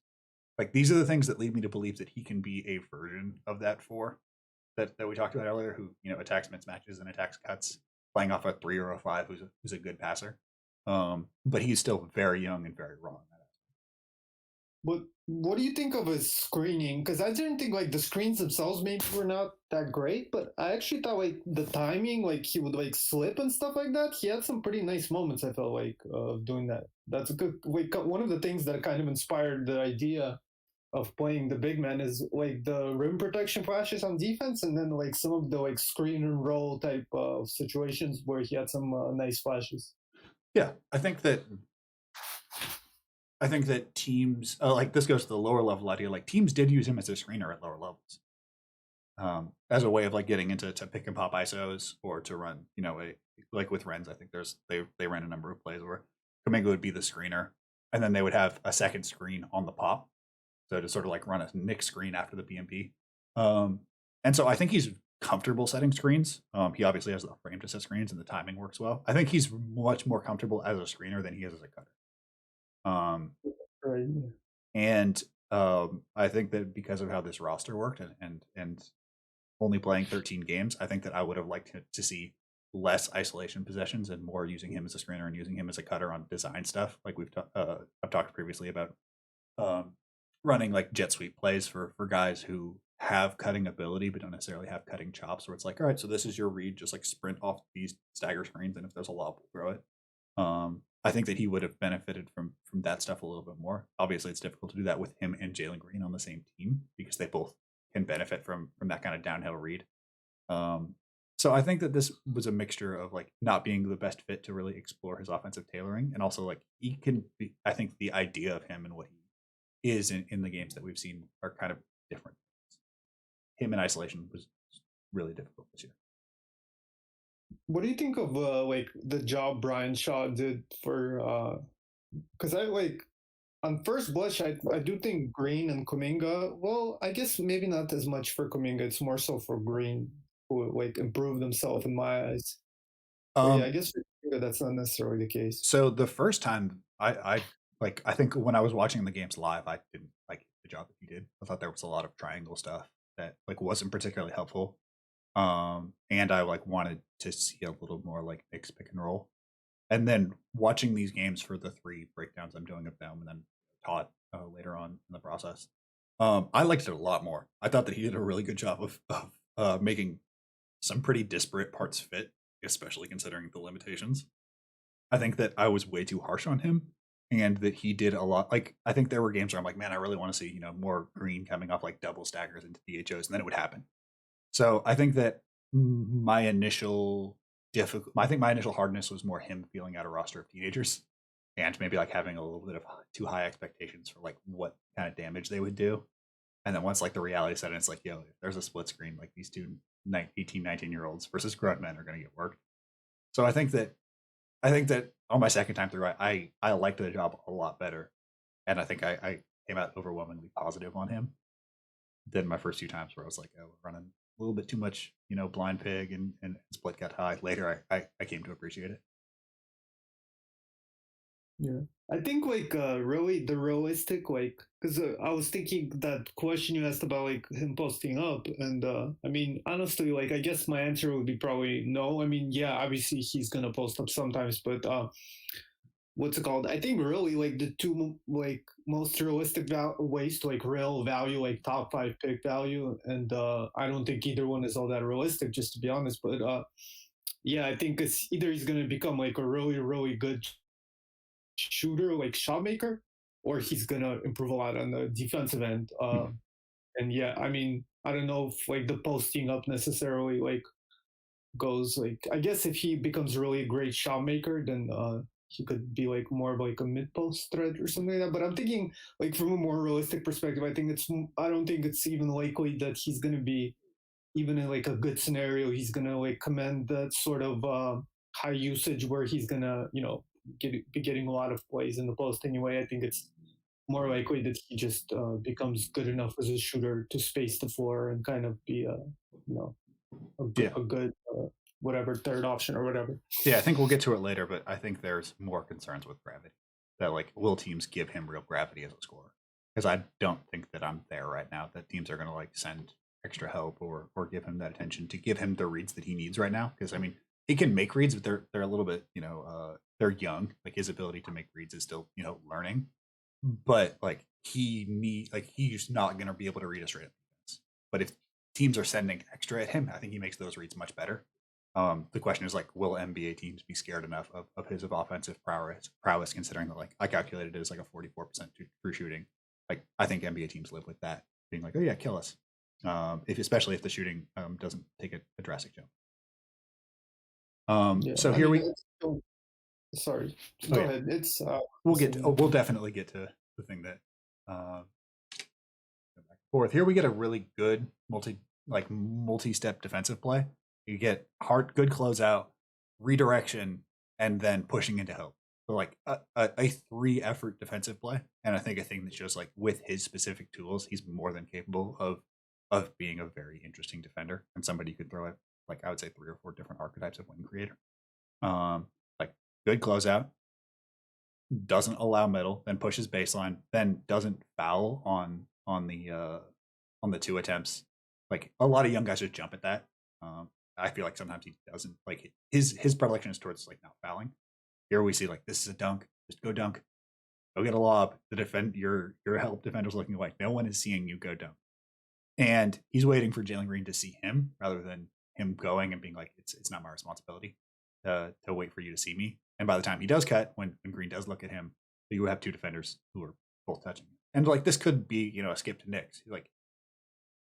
Like these are the things that lead me to believe that he can be a version of that four that we talked about earlier, who attacks mismatches and attacks cuts, playing off a 3 or a 5, who's a good passer. But he's still very young and very raw. But what do you think of his screening? Because I didn't think like the screens themselves maybe were not that great, but I actually thought like the timing, like he would like slip and stuff like that. He had some pretty nice moments. I felt like of doing that. That's a good. Like one of the things that kind of inspired the idea of playing the big man is like the rim protection flashes on defense, and then like some of the like screen and roll type of situations where he had some nice flashes. Yeah, I think that teams like this goes to the lower level idea. Like teams did use him as a screener at lower levels, as a way of like getting into to pick and pop ISOs or to run. Like with Renz, I think they ran a number of plays where Kuminga would be the screener, and then they would have a second screen on the pop, so to sort of like run a Nick screen after the BMP. And so I think he's comfortable setting screens. He obviously has the frame to set screens, and the timing works well. I think he's much more comfortable as a screener than he is as a cutter. Right. And I think that because of how this roster worked and only playing 13 games, I think that I would have liked to see less isolation possessions and more using him as a screener and using him as a cutter on design stuff. Like I've talked previously about running like jet sweep plays for guys who have cutting ability but don't necessarily have cutting chops. Where it's like, all right, so this is your read, just like sprint off these stagger screens, and if there's a lob, we'll throw it. I think that he would have benefited from that stuff a little bit more. Obviously, it's difficult to do that with him and Jalen Green on the same team because they both can benefit from that kind of downhill read. So I think that this was a mixture of like not being the best fit to really explore his offensive tailoring, and also like he can be. I think the idea of him and what he is in the games that we've seen are kind of different. Him in isolation was really difficult this year. What do you think of like the job Brian Shaw did for? Because I like on first blush, I do think Green and Kuminga. Well, I guess maybe not as much for Kuminga. It's more so for Green, who like improved himself in my eyes. But yeah, I guess for Kuminga, that's not necessarily the case. So the first time I think when I was watching the games live, I didn't like the job that he did. I thought there was a lot of triangle stuff that like wasn't particularly helpful. And I like wanted to see a little more like mixed pick and roll. And then watching these games for the 3 breakdowns I'm doing of them, and then taught later on in the process, I liked it a lot more. I thought that he did a really good job of making some pretty disparate parts fit, especially considering the limitations. I think that I was way too harsh on him, and that he did a lot. Like I think there were games where I'm like, man, I really want to see more Green coming off like double staggers into DHOs, and then it would happen. So I think that my initial my initial hardness was more him feeling out a roster of teenagers, and maybe like having a little bit of too high expectations for like what kind of damage they would do. And then once like the reality set in, it's like, yo, if there's a split screen, like these two 18, 19-year-olds versus grunt men are going to get worked. So I think that on my second time through, I liked the job a lot better, and I think I came out overwhelmingly positive on him than my first 2 times where I was like, oh, we're running a little bit too much, blind pig and split cut high. Later, I came to appreciate it. Yeah. I think like really the realistic like because I was thinking that question you asked about like him posting up, and I mean honestly like I guess my answer would be probably no. I mean yeah, obviously he's gonna post up sometimes, but what's it called? I think really like the two like most realistic ways to like real value like top five pick value, and I don't think either one is all that realistic just to be honest. But yeah, I think it's either he's gonna become like a really good shooter, like shot maker, or he's gonna improve a lot on the defensive end. Mhm. And yeah, I mean, I don't know if like the posting up necessarily like goes like. I guess if he becomes really a great shot maker, then he could be like more of like a mid post threat or something like that. But I'm thinking like from a more realistic perspective, I think it's. I don't think it's even likely that he's gonna be even in like a good scenario. He's gonna like command that sort of high usage where he's gonna be getting a lot of plays in the post anyway. I think it's more likely that he just becomes good enough as a shooter to space the floor and kind of be a you know Yeah. a good whatever third option or whatever. Yeah, I think we'll get to it later, but I think there's more concerns with gravity. That like will teams give him real gravity as a scorer? Because I don't think that I'm there right now. That teams are going to like send extra help or give him that attention to give him the reads that he needs right now. Because I mean, he can make reads, but they're a little bit they're young. Like his ability to make reads is still learning. But like he's not going to be able to read a straight up defense. But if teams are sending extra at him, I think he makes those reads much better. The question is like, will NBA teams be scared enough of his offensive prowess, considering that like I calculated it as like a 44% true shooting. Like I think NBA teams live with that being like, oh yeah, kill us. If especially if the shooting doesn't take a drastic jump. Yeah, So I here mean, we. sorry, Oh go yeah, ahead. It's we'll definitely get to the thing that uh, back and forth. Here we get a really good multi-step defensive play. You get good closeout, redirection, and then pushing into help. So like a three effort defensive play, and I think a thing that shows like with his specific tools, he's more than capable of being a very interesting defender and somebody you could throw at like I would say three or four different archetypes of wing creator. Like good closeout, doesn't allow middle, then pushes baseline, then doesn't foul on the two attempts. Like a lot of young guys just jump at that. I feel like sometimes he doesn't like his predilection is towards like not fouling. Here we see like this is a dunk, just go dunk, go get a lob. The defend your help defender's looking away. No one is seeing you go dunk, and he's waiting for Jalen Green to see him rather than him going and being like it's not my responsibility to wait for you to see me. And by the time he does cut, when Green does look at him, you have two defenders who are both touching him. And like this could be a skip to Knicks. Like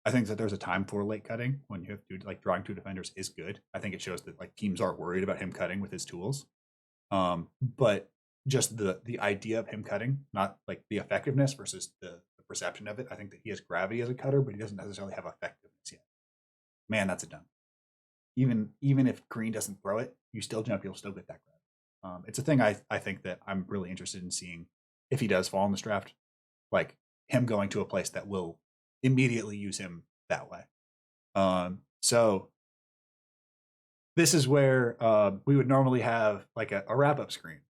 I think that there's a time for late cutting when you have to like drawing two defenders is good. I think it shows that like teams aren't worried about him cutting with his tools. But just the idea of him cutting, not like the effectiveness versus the perception of it. I think that he has gravity as a cutter, but he doesn't necessarily have effectiveness yet. Man, that's a dunk. Even if Green doesn't throw it, you still jump, you'll still get that grab. It's a thing I think that I'm really interested in seeing if he does fall in this draft, like him going to a place that will immediately use him that way. So this is where we would normally have like a wrap up screen.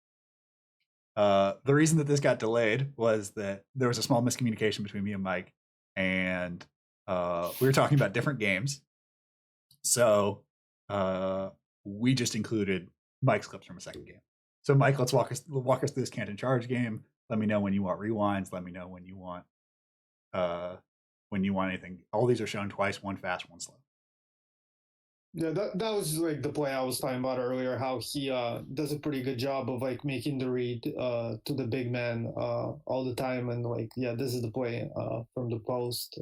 The reason that this got delayed was that there was a small miscommunication between me and Mike, and we were talking about different games. So we just included Mike's clips from a second game. So Mike, let's walk us through this Canton Charge game. Let me know when you want rewinds. Let me know when you want anything. All these are shown twice, one fast, one slow. Yeah, that was like the play I was talking about earlier. How he does a pretty good job of like making the read to the big man all the time, and like yeah, this is the play from the post.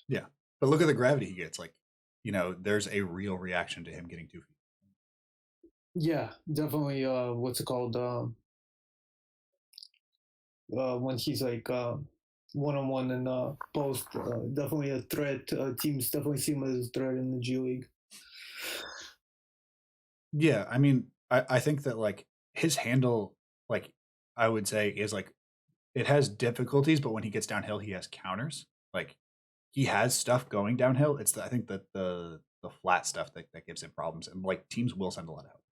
Yeah, but look at the gravity he gets. Like, there's a real reaction to him getting 2 feet. Yeah, definitely. What's it called? When he's like one on one and post, definitely a threat. Teams definitely see him as a threat in the G League. Yeah, I mean, I think that like his handle, like I would say, is like it has difficulties, but when he gets downhill, he has counters. Like he has stuff going downhill. I think that the flat stuff that gives him problems, and like teams will send a lot of help.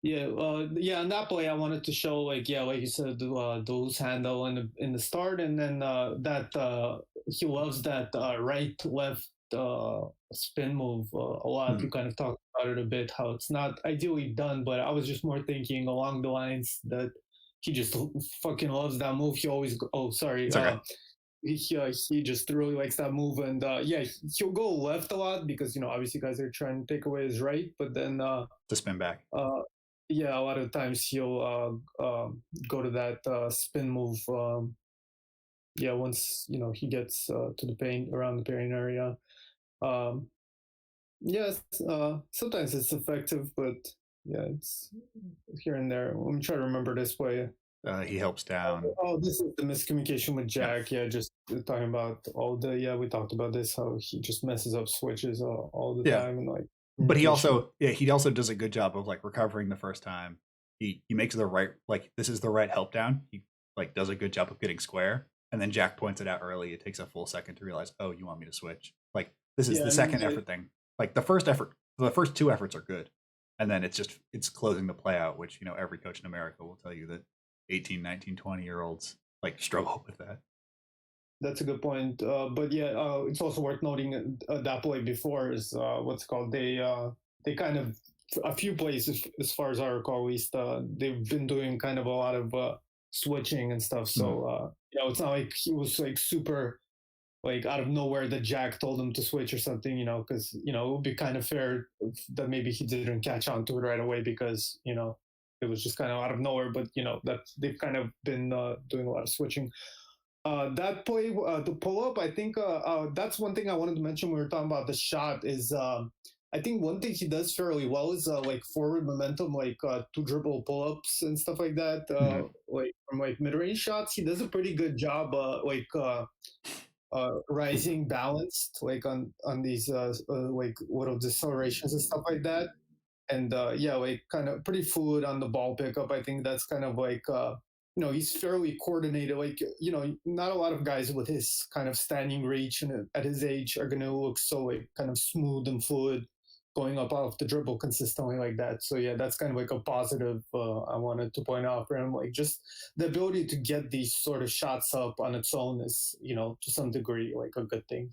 Yeah, yeah. On that play, I wanted to show like yeah, like you said, the loose handle in the start, and then that he loves that right left spin move a lot. You Mhm. kind of talked about it a bit, how it's not ideally done, but I was just more thinking along the lines that he just fucking loves that move. He always oh sorry, It's okay he just really likes that move, and yeah, he'll go left a lot because obviously guys are trying to take away his right, but then to spin back. uh, yeah, a lot of times he'll go to that spin move. Yeah, once he gets to the paint around the paint area. Um, yes, sometimes it's effective, but yeah, it's here and there. Let me try to remember this way. He helps down. Oh, this is the miscommunication with Yeah, Jack. Yeah, just talking about all the yeah, we talked about this how he just messes up switches all the yeah. time and like But he communication with also, yeah, he also does a good job of like recovering the first time. He makes the right, like, this is the right help down. He like does a good job of getting square, and then Jack points it out early. It takes a full second to realize, oh, you want me to switch. Like, this is yeah, the and second effort thing. Like the first two efforts are good, and then it's closing the play out, which every coach in America will tell you that 18, 19, 20 year olds like struggle with that. that's a good point. But yeah, it's also worth noting that play before is what's called they kind of a few places as far as I recall at least they've been doing kind of a lot of switching and stuff. Mhm. So it's not like he was like super like out of nowhere that Jack told him to switch or something. Because it would be kind of fair that maybe he didn't catch on to it right away because it was just kind of out of nowhere. But that they've kind of been doing a lot of switching. That play, the pull up, I think that's one thing I wanted to mention when we were talking about the shot is I think one thing he does fairly well is like forward momentum, like two dribble pull ups and stuff like that. Mhm. Like from like mid range shots, he does a pretty good job. Rising balanced, like on these like little decelerations and stuff like that, and yeah, like kind of pretty fluid on the ball pickup. I think that's kind of like he's fairly coordinated. Like not a lot of guys with his kind of standing reach and at his age are gonna look so like kind of smooth and fluid going up off the dribble consistently like that. So yeah, that's kind of like a positive I wanted to point out for him. Like just the ability to get these sort of shots up on its own is to some degree like a good thing.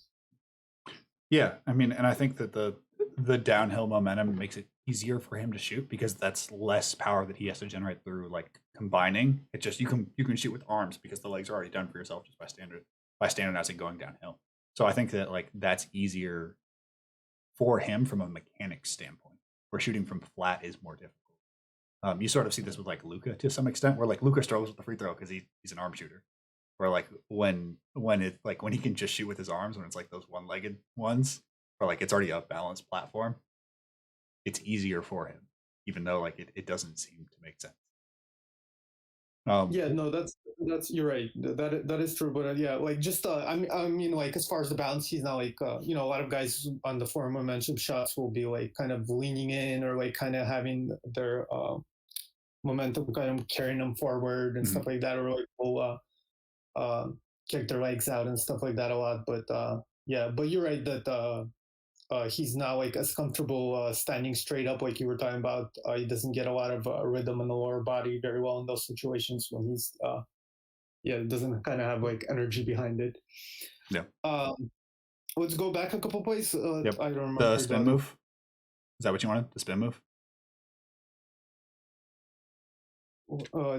Yeah, I mean, and I think that the downhill momentum makes it easier for him to shoot because that's less power that he has to generate through like combining. It's just you can shoot with arms because the legs are already done for yourself just by standardizing going downhill. So I think that like that's easier for him from a mechanics standpoint, where shooting from flat is more difficult. You sort of see this with like Luca to some extent, where like Luca struggles with the free throw because he's an arm shooter. Where like when he can just shoot with his arms when it's like those one-legged ones, or like it's already a balanced platform, it's easier for him, even though like it doesn't seem to make sense. Um, Yeah, no, that's you're right. That is true. But yeah, like just I mean, like as far as the balance, he's not like a lot of guys on the former momentum shots will be like kind of leaning in or like kind of having their momentum kind of carrying them forward and mhm. stuff like that, or like will uh, kick their legs out and stuff like that a lot. But yeah, but you're right that he's not like as comfortable standing straight up like you were talking about. He doesn't get a lot of rhythm in the lower body very well in those situations when he's yeah, it doesn't kind of have like energy behind it. Yeah, Um, let's go back a couple plays. yep. I don't The remember the spin other. move, is that what you wanted? The spin move.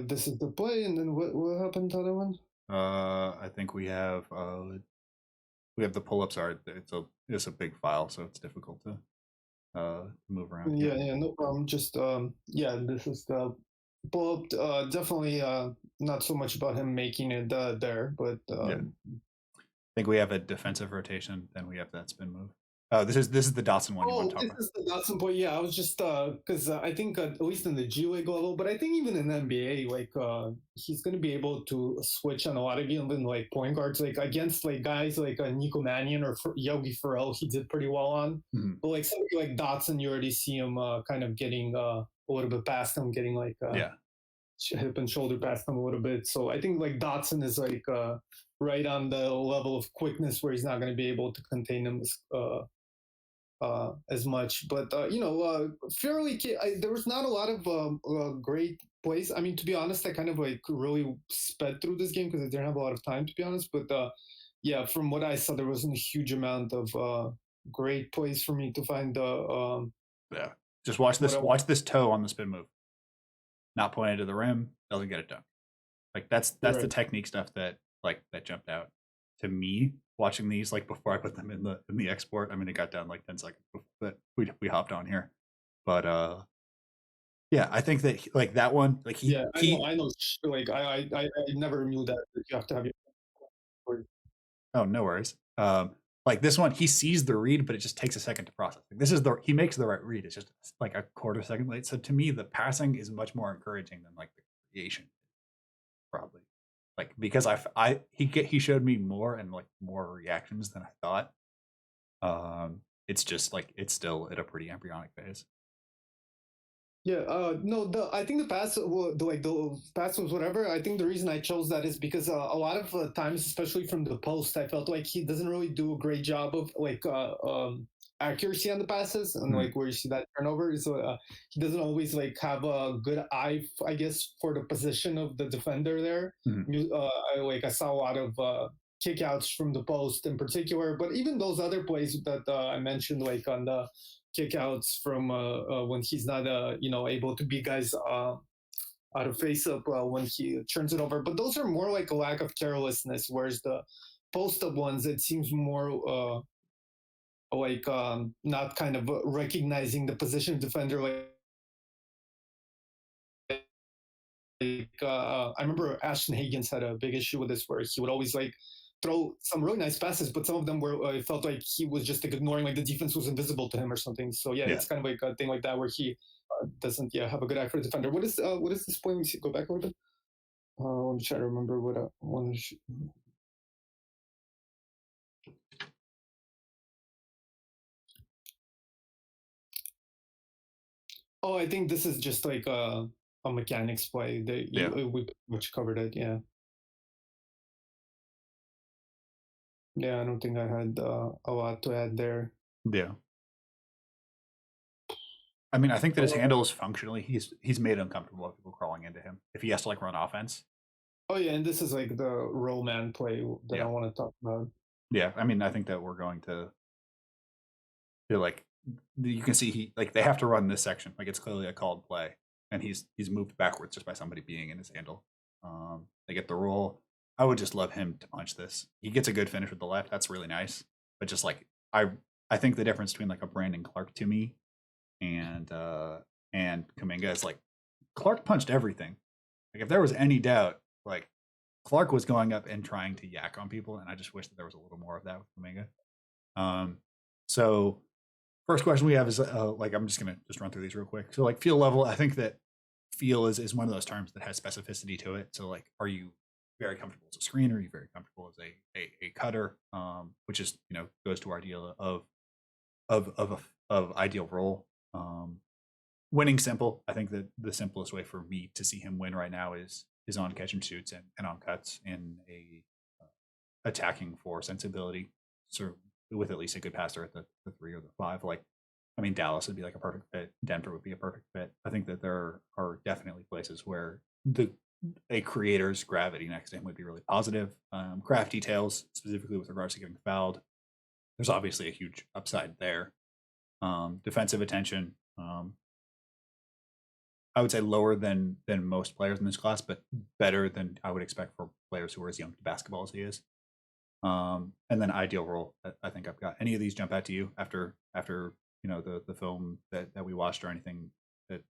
This is the play, and then what happened to the other one? I think we have the pull-ups are it's a big file, so it's difficult to move around. Yeah, Yeah, yeah, no problem. Just yeah, this is the pull up. Definitely not so much about him making it there, but yeah. I think we have a defensive rotation, then we have that spin move. Oh, this is the Dotson one you want oh, to talk this about. is the Dotson point. Yeah, I was just because I think at least in the G League level, but I think even in NBA, like he's gonna be able to switch on a lot of even like point guards, like against like guys like Nico Mannion or Yogi Ferrell, he did pretty well on. Mhm. But like somebody like Dotson, you already see him kind of getting a little bit past him, getting like Yeah, hip and shoulder past him a little bit. So I think like Dotson is like right on the level of quickness where he's not going to be able to contain him as much. But there was not a lot of great plays. I mean, to be honest, I kind of like really sped through this game because I didn't have a lot of time, to be honest. But yeah, from what I saw, there wasn't a huge amount of great plays for me to find Yeah. Just what I want. watch this toe on the spin move. Not pointed to the rim, doesn't get it done. Like that's the Right. technique stuff that that jumped out to me watching these like before I put them in the export. I mean, it got down like 10 seconds that we hopped on here, but yeah, I think that like that one, like Yeah, I know. he I know. Like I never knew that you have to have your. oh no worries. Like this one, he sees the read, but it just takes a second to process. Like, this is the he makes the right read. It's just like a quarter second late. So to me, the passing is much more encouraging than like the creation, probably. Like because he showed me more and like more reactions than I thought. It's just like it's still at a pretty embryonic phase. Yeah, no, I think the pass was whatever. I think the reason I chose that is because a lot of times, especially from the post, I felt like he doesn't really do a great job of accuracy on the passes, and Mm, like where you see that turnover. So he doesn't always like have a good eye, I guess, for the position of the defender there. mm, I saw a lot of kickouts from the post in particular, but even those other plays that I mentioned, like on the kickouts from when he's not able to beat guys out of face up when he turns it over. But those are more like a lack of carelessness, whereas the post up ones, it seems more not kind of recognizing the position defender. I remember Ashton Higgins had a big issue with this, where he would always like throw some really nice passes, but some of them were it felt like he was just like ignoring, like the defense was invisible to him or something. So yeah, yeah. it's kind of like a thing like that where he doesn't have a good eye for the defender. What is this point? Let me see, go back a little bit. Let me try to remember what I want to. Oh, I think this is just like a mechanics play. Yeah. We pretty much covered it. Yeah, yeah. I don't think I had a lot to add there. Yeah. I mean, I think that his Uh, handle is functionally he's made uncomfortable with people crawling into him if he has to like run offense. oh yeah, and this is like the roll man play that I Yeah. want to talk about. Yeah. I mean, I think that we're going to like you can see he like they have to run this section. Like it's clearly a called play. And he's moved backwards just by somebody being in his handle. They get the roll. I would just love him to punch this. He gets a good finish with the left. That's really nice. But just like I think the difference between like a Brandon Clark to me and Kuminga is like Clark punched everything. Like if there was any doubt, like Clark was going up and trying to yak on people, and I just wish that there was a little more of that with Kuminga. Um, so first question we have is like I'm just gonna just run through these real quick. So like feel level, I think that feel is one of those terms that has specificity to it. So like, are you very comfortable as a screener? Are you very comfortable as a cutter? Which is goes to our idea of ideal role. Winning simple. I think that the simplest way for me to see him win right now is on catch and shoots and on cuts in a attacking for sensibility. So with at least a good passer at the 3 or the 5. Like, I mean, Dallas would be like a perfect fit. Denver would be a perfect fit. I think that there are definitely places where a creator's gravity next to him would be really positive. Craft details, specifically with regards to getting fouled, there's obviously a huge upside there. Defensive attention, I would say lower than most players in this class, but better than I would expect for players who are as young to basketball as he is. And then ideal role. I think I've got. Any of these jump out to you after the film that we watched or anything that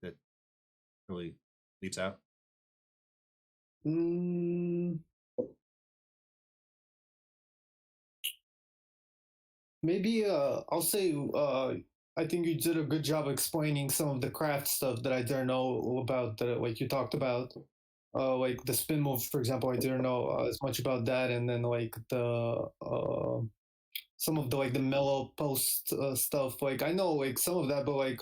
really leaps out? Mm, maybe I'll say I think you did a good job explaining some of the craft stuff that I didn't know about, that like you talked about. Like the spin move, for example, I didn't know as much about that, and then like the some of the like the mellow post stuff. Like I know like some of that, but like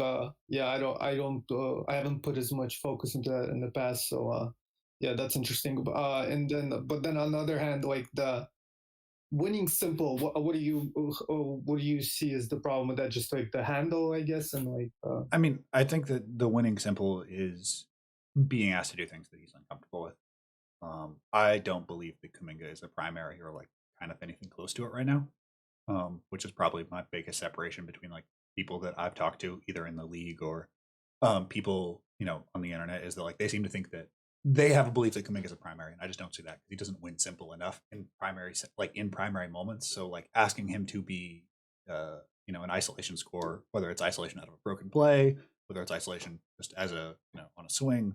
yeah, I haven't put as much focus into that in the past. So yeah, that's interesting. And then but then on the other hand, like winning simple. What do you see as the problem with that? Just like the handle, I guess, and like I mean, I think that the winning simple is being asked to do things that he's uncomfortable with. I don't believe that Kuminga is a primary or like kind of anything close to it right now, which is probably my biggest separation between like people that I've talked to either in the league or people on the internet is that like they seem to think that they have a belief that Kuminga is a primary, and I just don't see that because he doesn't win simple enough in primary moments. So like asking him to be an isolation score, whether it's isolation out of a broken play, whether it's isolation just as a on a swing,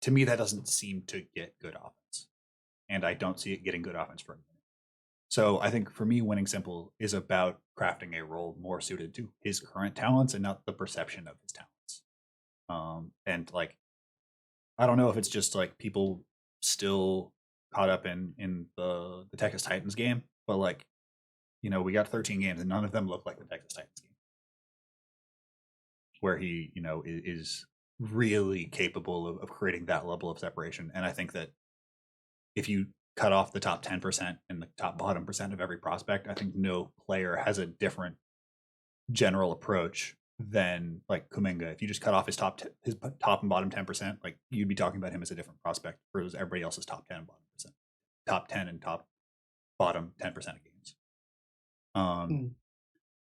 to me that doesn't seem to get good offense, and I don't see it getting good offense for him. So I think for me, winning simple is about crafting a role more suited to his current talents and not the perception of his talents. And like, I don't know if it's just like people still caught up in the Texas Titans game, but like, we got 13 games and none of them look like the Texas Titans game, where he, is really capable of creating that level of separation. And I think that if you cut off the top 10% and the top bottom percent of every prospect, I think no player has a different general approach than like Kuminga. If you just cut off his top and bottom 10%, like you'd be talking about him as a different prospect versus everybody else's top 10 and bottom percent, top 10 and top bottom 10% of games.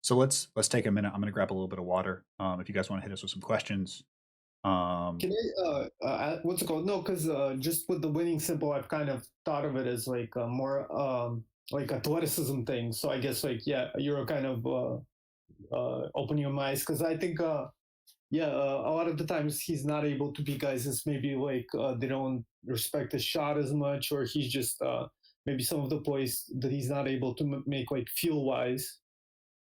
So let's take a minute. I'm going to grab a little bit of water. If you guys want to hit us with some questions. Can what's it called? No, because just with the winning simple, I've kind of thought of it as like a more like athleticism thing. So I guess like yeah, you're kind of opening your eyes because I think a lot of the times he's not able to beat guys. It's maybe like they don't respect his shot as much, or he's just maybe some of the plays that he's not able to make like feel wise.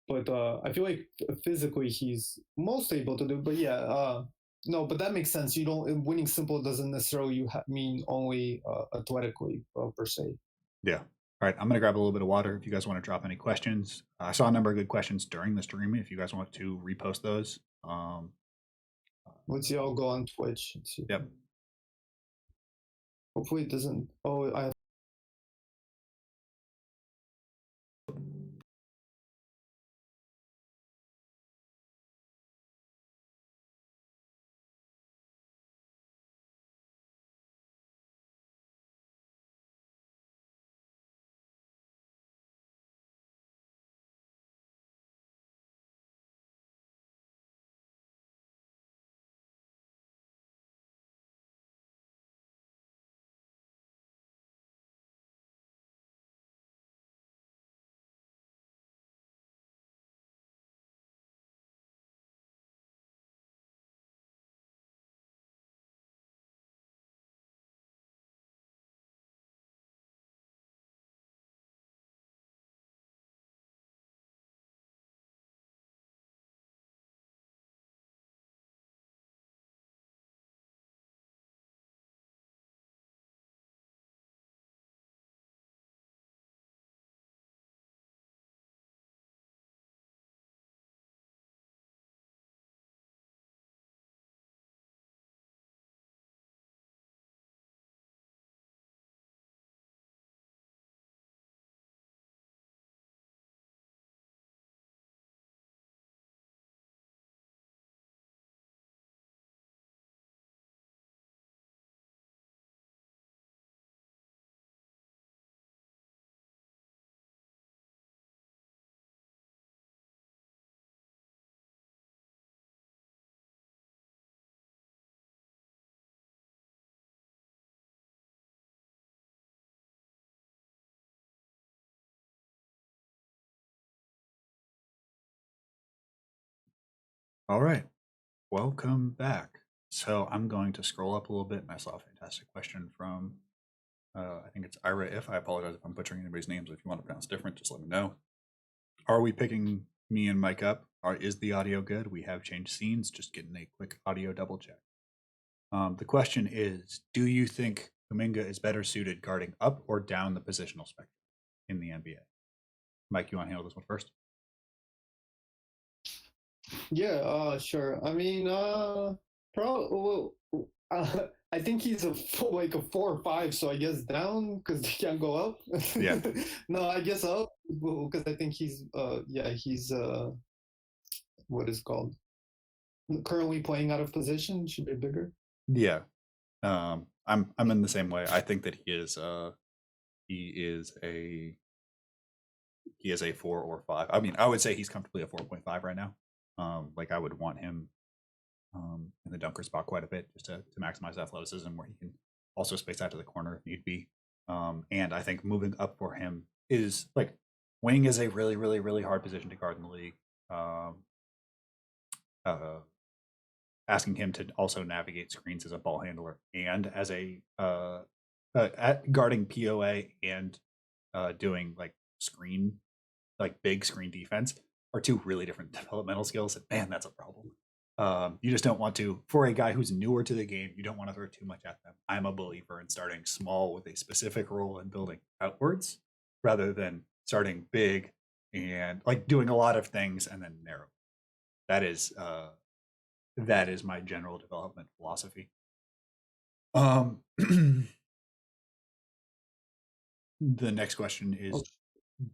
But I feel like physically he's most able to do. But yeah, no, but that makes sense. You don't winning simple doesn't necessarily mean only athletically per se. Yeah. All right, I'm gonna grab a little bit of water. If you guys want to drop any questions, I saw a number of good questions during the stream. If you guys want to repost those, let's see. I'll go on Twitch. Yep. Hopefully it doesn't. Oh, I. All right, welcome back. So I'm going to scroll up a little bit, and I saw a fantastic question from I think it's Ira. If I apologize if I'm butchering anybody's names. If you want to pronounce different, just let me know. Are we picking me and Mike up? Is the audio good? We have changed scenes. Just getting a quick audio double check. The question is, do you think Kuminga is better suited guarding up or down the positional spectrum in the NBA? Mike, you want to handle this one first? Yeah, sure. I mean, I think he's like a 4 or 5, so I guess down because he can't go up. Yeah, No, I guess up because I think he's yeah, he's what is called currently playing out of position. Should be bigger. yeah. I'm in the same way. I think that he is a he is a 4 or 5. I mean, I would say he's comfortably a 4.5 right now. Like I would want him in the dunker spot quite a bit just to maximize athleticism, where he can also space out to the corner if need be. And I think moving up for him is like wing is a really, really, really hard position to guard in the league. Um, Asking him to also navigate screens as a ball handler and as a at guarding POA and doing like big screen defense are two really different developmental skills. And man, that's a problem. You just don't want to, for a guy who's newer to the game, you don't want to throw too much at them. I'm a believer in starting small with a specific role and building outwards rather than starting big and like doing a lot of things and then narrow. That is my general development philosophy. The next question is: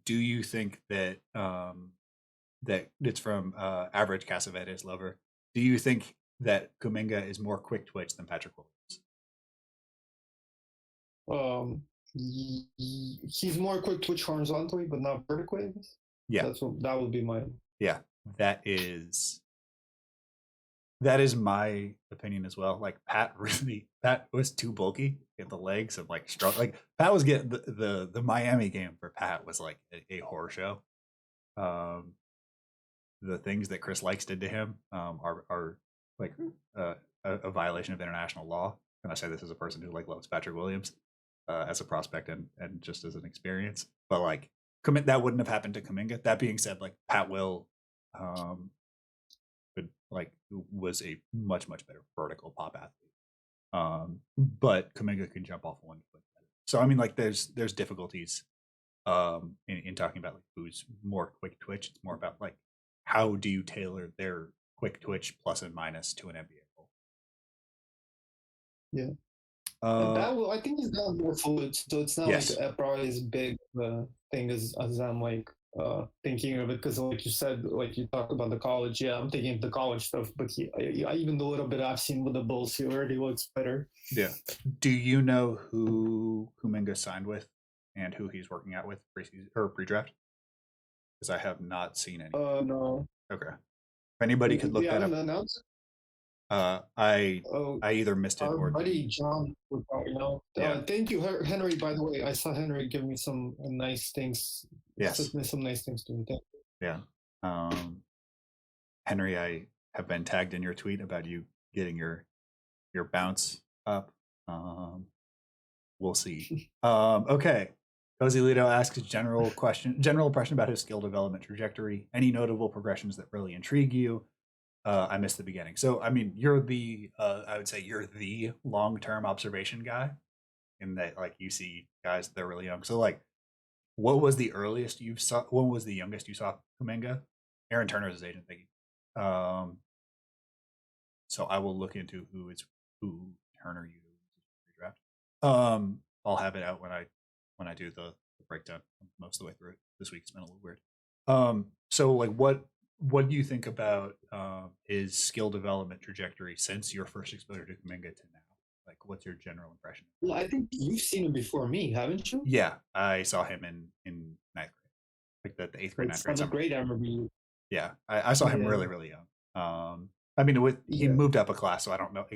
do you think that that it's from Average Cassavetes Lover? Do you think that Kuminga is more quick twitch than Patrick Williams? He's more quick twitch horizontally, but not vertically. I guess. Yeah, That would be my. yeah. That is my opinion as well. Like Pat was too bulky in the legs and like struggle. Like Pat was getting the Miami game for Pat was like a horror show. The things that Chris Likes did to him are like a violation of international law. And I say this as a person who like loves Patrick Williams as a prospect and just as an experience. But like that wouldn't have happened to Kuminga. That being said, like Pat Will was a much better vertical pop athlete. But Kuminga can jump off one foot. So I mean, like there's difficulties in talking about like who's more quick twitch. It's more about like how do you tailor their quick twitch plus and minus to an NBA role. Yeah. That will, I think he's got more fluid, so it's not yes. like probably as big thing as I'm like thinking of it, because like you said, like you talked about the college. Yeah, I'm thinking of the college stuff, but even the little bit I've seen with the Bulls, he already looks better. Yeah. Do you know who Kuminga signed with and who he's working out with preseason or pre-draft? Because I have not seen any. No. Okay. If anybody could look that up. Announced? I either missed it our or buddy John would probably know. Yeah. Thank you, Henry. By the way, I saw Henry give me some nice things. Yes. Some nice things to me. Yeah. Henry, I have been tagged in your tweet about you getting your bounce up. We'll see. Okay. Cozy Lito asks general impression about his skill development trajectory. Any notable progressions that really intrigue you? I missed the beginning. So, I mean, you're I would say you're the long-term observation guy in that, like, you see guys that are really young. So, like, what was the earliest you saw? When was the youngest you saw Kuminga? Aaron Turner is his agent, thank you. So I will look into who Turner uses draft. I'll have it out when I do the breakdown most of the way through it. This week it's been a little weird. So like what do you think about his skill development trajectory since your first exposure to Kuminga to now? Like, what's your general impression? Well, I think you've seen him before me, haven't you? Yeah, I saw him in ninth grade, like the 8th grade, 9th grade. Seventh grade, I remember you. Yeah, I saw him really young. I mean, he moved up a class, so I don't know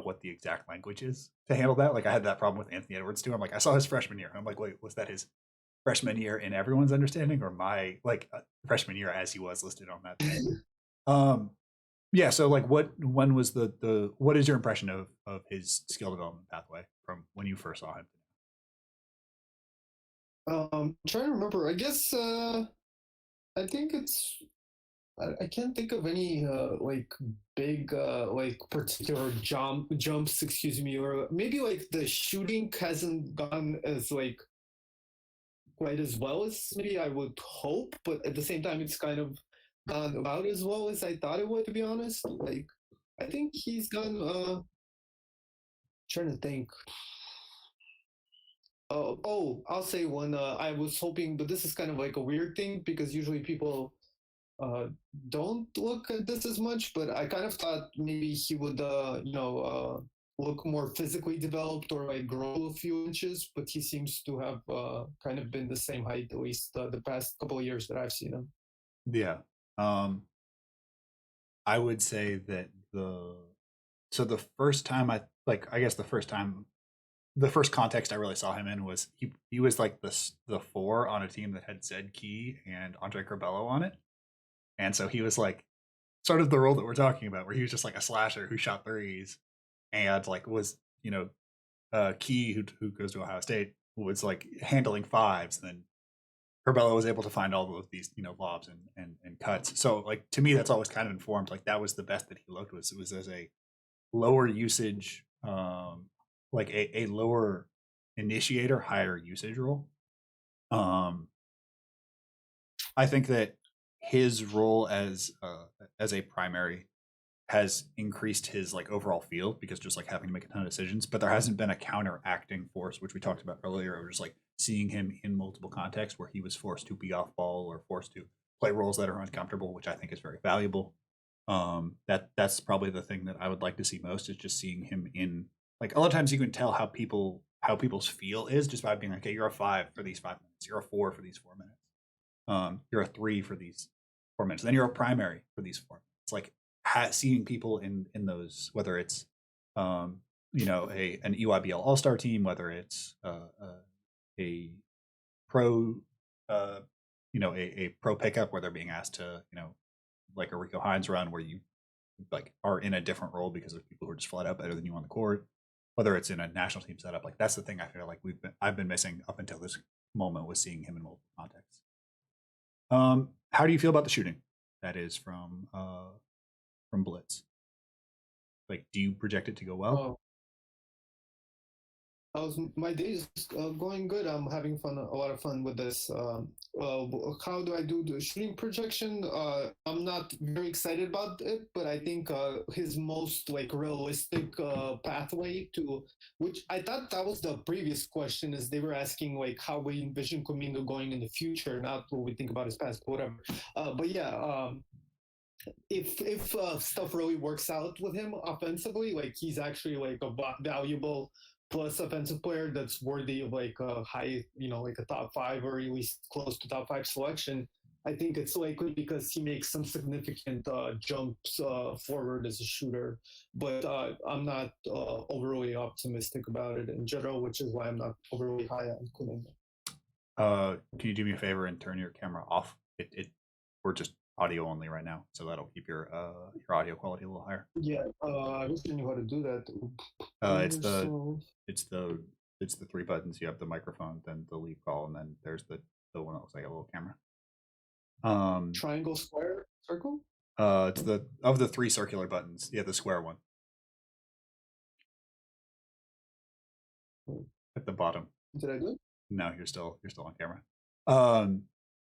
what the exact language is to handle that. Like, I had that problem with Anthony Edwards too. I'm like, I saw his freshman year. I'm like, wait, was that his freshman year in everyone's understanding, or my freshman year as he was listed on that thing? Yeah. So, like, when was what is your impression of his skill development pathway from when you first saw him? Trying to remember. I guess I think it's. I can't think of any like big like particular jumps, excuse me, or maybe like the shooting hasn't gone as like quite as well as maybe I would hope, but at the same time it's kind of gone about as well as I thought it would, to be honest. Like I think he's gone Trying to think. I'll say one. I was hoping, but this is kind of like a weird thing because usually people uh, don't look at this as much. But I kind of thought maybe he would, look more physically developed or like grow a few inches. But he seems to have kind of been the same height at least the past couple of years that I've seen him. Yeah. Um, I would say that the first time I guess the first context I really saw him in was he was like the four on a team that had Zed Key and Andre Corbello on it, and so he was like sort of the role that we're talking about, where he was just like a slasher who shot threes and like was Key who goes to Ohio State was like handling fives, and then Corbello was able to find all of these lobs and cuts. So like to me, that's always kind of informed like that was the best that he looked was as a lower usage like a lower initiator, higher usage role. Um, I think that his role as a primary has increased his like overall feel because just like having to make a ton of decisions, but there hasn't been a counteracting force, which we talked about earlier, of just like seeing him in multiple contexts where he was forced to be off ball or forced to play roles that are uncomfortable, which I think is very valuable. That's probably the thing that I would like to see most is just seeing him in like a lot of times you can tell how people's feel is just by being like, okay, you're a 5 for these 5 minutes, you're a 4 for these 4 minutes, you're a 3 for these 4 minutes, then you're a primary for these 4 minutes. Like seeing people in those, whether it's an EYBL All Star team, whether it's a pro a pro pickup where they're being asked to like a Rico Hines run where you like are in a different role because there's people who are just flat out better than you on the court, whether it's in a national team setup. Like that's the thing I feel like I've been missing up until this moment was seeing him in multiple contexts. How do you feel about the shooting that is from Blitz? Like, do you project it to go well? Oh, my day is going good. I'm having fun, a lot of fun with this. How do I do the shooting projection? I'm not very excited about it, but I think his most like realistic pathway to which I thought that was the previous question is they were asking like how we envision Kuminga going in the future, not what we think about his past, whatever. But yeah, if stuff really works out with him offensively, like he's actually like a valuable plus offensive player that's worthy of like a high, like a top 5 or at least close to top 5 selection. I think it's likely because he makes some significant jumps forward as a shooter, but I'm not overly optimistic about it in general, which is why I'm not overly high on Kuminga. Can you do me a favor and turn your camera off? We're just audio only right now, so that'll keep your audio quality a little higher. Yeah, I wish I knew how to do that. It's the 3 buttons. You have the microphone, then the lead call, and then there's the one that looks like a little camera. Triangle, square, circle. It's of the 3 circular buttons. Yeah, the square one at the bottom. Did I do it? No, you're still on camera.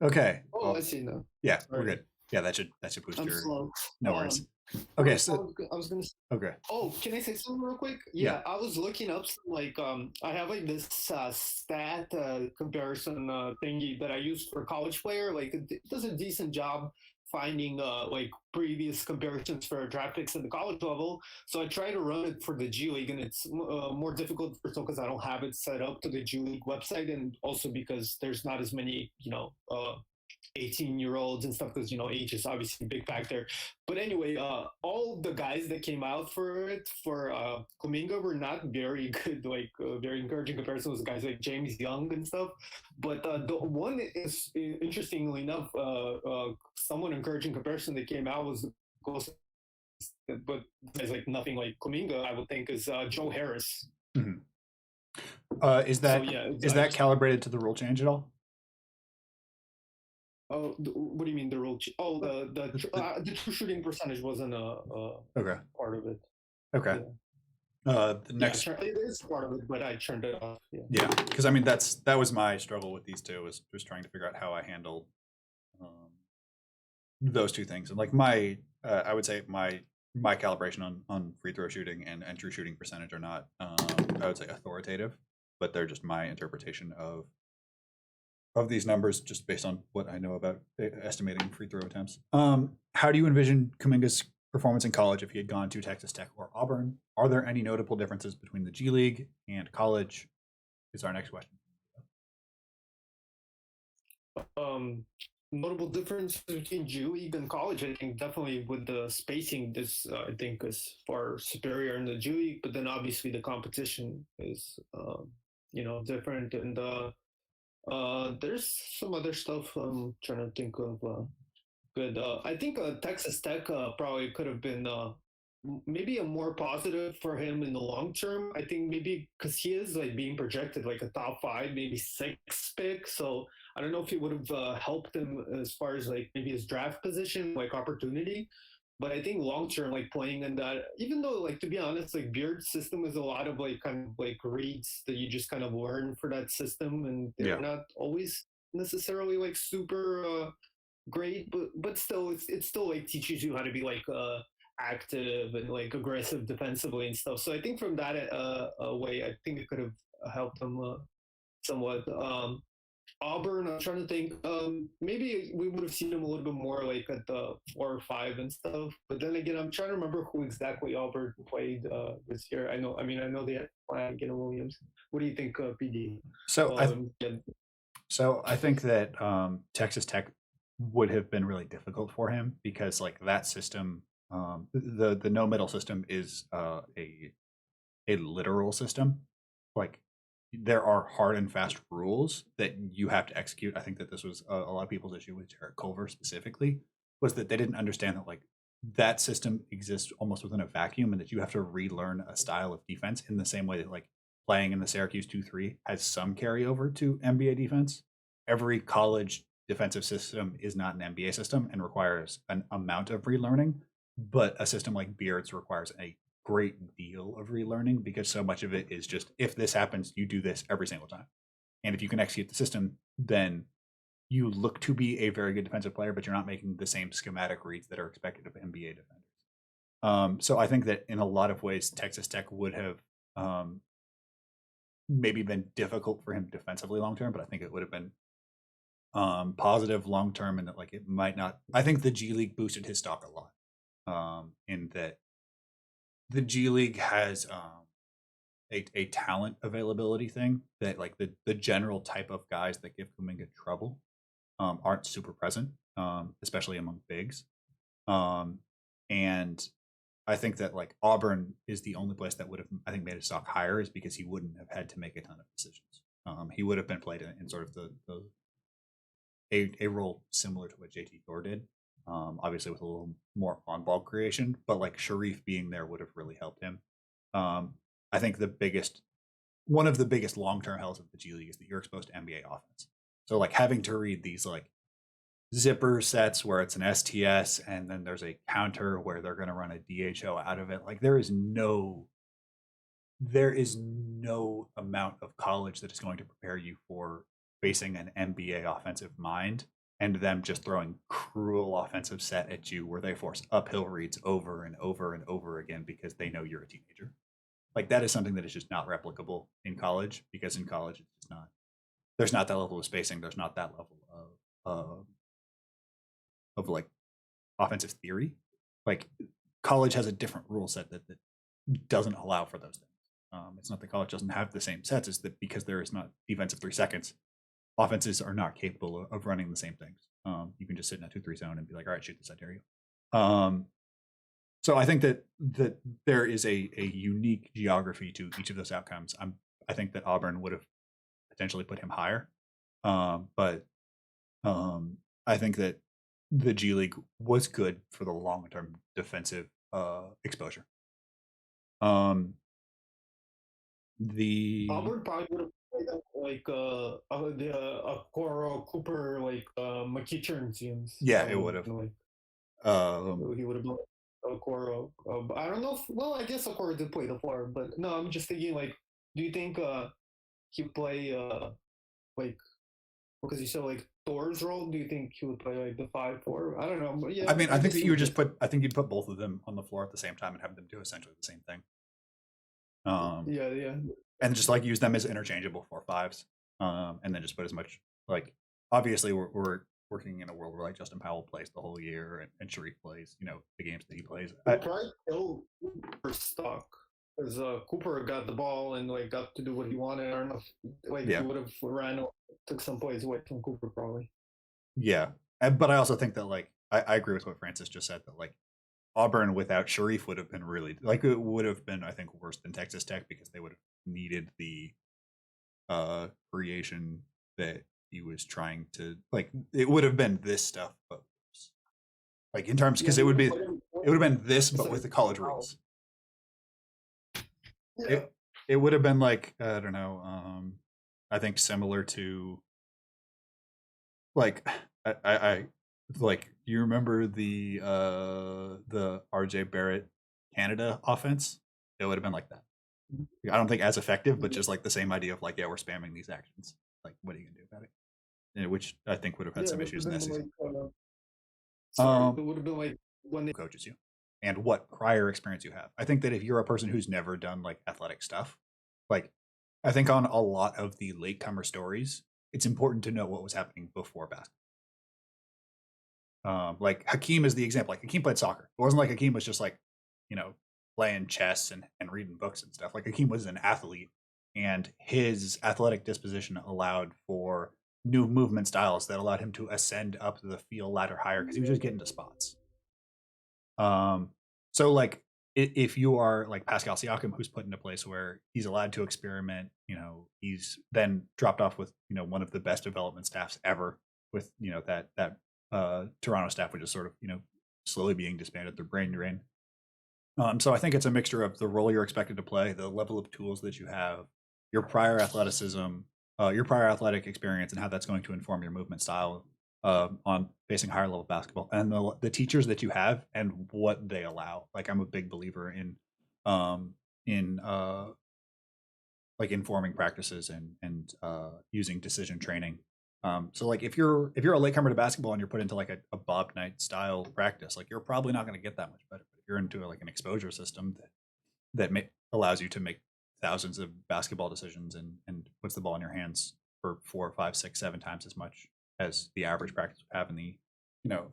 Okay. Oh, I see now. Yeah, we're good. Yeah, that should boost I'm your. slow. No worries. Okay, so I was gonna. okay. Oh, can I say something real quick? Yeah, I was looking up some like I have like this stat comparison thingy that I use for college player. Like it does a decent job finding like previous comparisons for draft picks at the college level. So I try to run it for the G League, and it's more difficult first of all because I don't have it set up to the G League website, and also because there's not as many 18-year-olds and stuff because age is obviously a big factor. But anyway, all the guys that came out for it for Kuminga were not very good, like very encouraging comparisons with guys like James Young and stuff. But the one is interestingly enough, somewhat encouraging comparison that came out was but there's like nothing like Kuminga, I would think, is Joe Harris. Mm-hmm. Is that calibrated to the rule change at all? Oh, what do you mean the rule? The true shooting percentage wasn't a okay part of it. Okay. Yeah. The next it is part of it, but I turned it off. Yeah, because I mean that was my struggle with these two was trying to figure out how I handle those two things, and like my I would say my my calibration on free throw shooting and true shooting percentage are not, I would say, authoritative, but they're just my interpretation of these numbers, just based on what I know about estimating free throw attempts. How do you envision Kuminga's performance in college if he had gone to Texas Tech or Auburn? Are there any notable differences between the G League and college? Is our next question. Um, Notable difference between G League and college, I think definitely with the spacing, this I think is far superior in the G League, but then obviously the competition is different, and there's some other stuff I'm trying to think of. Good. I think Texas Tech probably could have been maybe a more positive for him in the long term. I think maybe because he is like being projected like a top five, maybe six pick. So I don't know if it would have helped him as far as like maybe his draft position, like opportunity. But I think long term, like playing in that, even though like to be honest, like Beard's system is a lot of like kind of like reads that you just kind of learn for that system, and they're Yeah. not always necessarily like super great, but still, it's still like teaches you how to be like active and like aggressive defensively and stuff. So I think from that way, I think it could have helped them somewhat. Auburn, I'm trying to think. Maybe we would have seen him a little bit more like at the 4 or 5 and stuff. But then again, I'm trying to remember who exactly Auburn played this year. I know. I mean, I know they had Flanagan Williams. What do you think, PD? So Yeah. I think that Texas Tech would have been really difficult for him because like that system, the no middle system is a literal system. Like there are hard and fast rules that you have to execute. I think that this was a lot of people's issue with Jarrett Culver specifically, was that they didn't understand that like that system exists almost within a vacuum, and that you have to relearn a style of defense in the same way that like playing in the Syracuse 2-3 has some carryover to NBA defense. Every college defensive system is not an NBA system and requires an amount of relearning, but a system like Beards requires a great deal of relearning because so much of it is just if this happens, you do this every single time. And if you can execute the system, then you look to be a very good defensive player, but you're not making the same schematic reads that are expected of NBA defenders. So I think that in a lot of ways, Texas Tech would have maybe been difficult for him defensively long term, but I think it would have been positive long term, and that like it might not. I think the G League boosted his stock a lot, in that the G League has a talent availability thing that like the general type of guys that give Kuminga trouble aren't super present, especially among bigs. And I think that like Auburn is the only place that would have, I think, made his stock higher, is because he wouldn't have had to make a ton of decisions. He would have been played in sort of a role similar to what JT Thor did, obviously with a little more on ball creation, but like Sharif being there would have really helped him. I think one of the biggest long term hells of the G League is that you're exposed to NBA offense. So like having to read these like zipper sets where it's an STS and then there's a counter where they're going to run a DHO out of it. Like there is no amount of college that is going to prepare you for facing an NBA offensive mind and them just throwing cruel offensive set at you where they force uphill reads over and over and over again because they know you're a teenager. Like that is something that is just not replicable in college, because in college it's just not, there's not that level of spacing, there's not that level of like offensive theory. Like college has a different rule set that doesn't allow for those things. It's not that college doesn't have the same sets, it's that because there is not defensive 3 seconds, offenses are not capable of running the same things. You can just sit in a 2-3 zone and be like, all right, shoot this, I dare you. So I think that there is a unique geography to each of those outcomes. I think that Auburn would have potentially put him higher, but I think that the G League was good for the long term defensive exposure. The Auburn probably would have played like the Coro Cooper, like McEachern teams. Yeah, it would have. Like, Um, he would have been Okoro. I don't know. Well, I guess Okoro did play the floor, but no, I'm just thinking like, do you think he play like because you said like Thor's role, do you think he would play like the 5-4? I don't know, but yeah, I mean, I I think guess that he you would would just just put. I think you'd put both of them on the floor at the same time and have them do essentially the same thing. yeah, yeah. And just like use them as interchangeable 4-5s, and then just put as much like. Obviously, we're working in a world where like Justin Powell plays the whole year and Sharif plays, the games that he plays. It probably kill Cooper's stock because Cooper got the ball and like got to do what he wanted. I don't know if like he Yeah, would have took some plays away from Cooper probably. yeah, but I also think that like I agree with what Francis just said that like Auburn without Sharif would have been really like it would have been I think worse than Texas Tech because they would have needed the creation that he was trying to like it would have been this stuff but worse. Like in terms Yeah, because he it would would have be put him it would have been this but instead with of the college Powell. rules. Yeah, It would have been like I don't know I think similar to like I like you remember the RJ Barrett Canada offense? It would have been like that. I don't think as effective, but just like the same idea of like, yeah, we're spamming these actions. Like, what are you gonna do about it? Which I think would have had yeah, some it would issues have in that been season. like sorry, Um, it would have been like when they who coaches you, and what prior experience you have. I think that if you're a person who's never done like athletic stuff, like I think on a lot of the latecomer stories, it's important to know what was happening before basketball. Like Hakeem is the example. Like Hakeem played soccer. It wasn't like Hakeem was just like, you know, playing chess and reading books and stuff. Like Hakeem was an athlete, and his athletic disposition allowed for new movement styles that allowed him to ascend up the field ladder higher because he was just getting to spots. Um, so like if you are like Pascal Siakam, who's put in a place where he's allowed to experiment, he's then dropped off with one of the best development staffs ever with that Toronto staff, which is sort of slowly being disbanded. Their brain drain. So I think it's a mixture of the role you're expected to play, the level of tools that you have, your prior athleticism, your prior athletic experience, and how that's going to inform your movement style on facing higher level basketball, and the teachers that you have and what they allow. Like I'm a big believer um, in like informing practices and using decision training. So like if you're a latecomer to basketball and you're put into like a Bob Knight style practice, like you're probably not going to get that much better. But if you're into like an exposure system that allows you to make thousands of basketball decisions and puts the ball in your hands for 4, 5, 6, 7 times as much as the average practice would have in the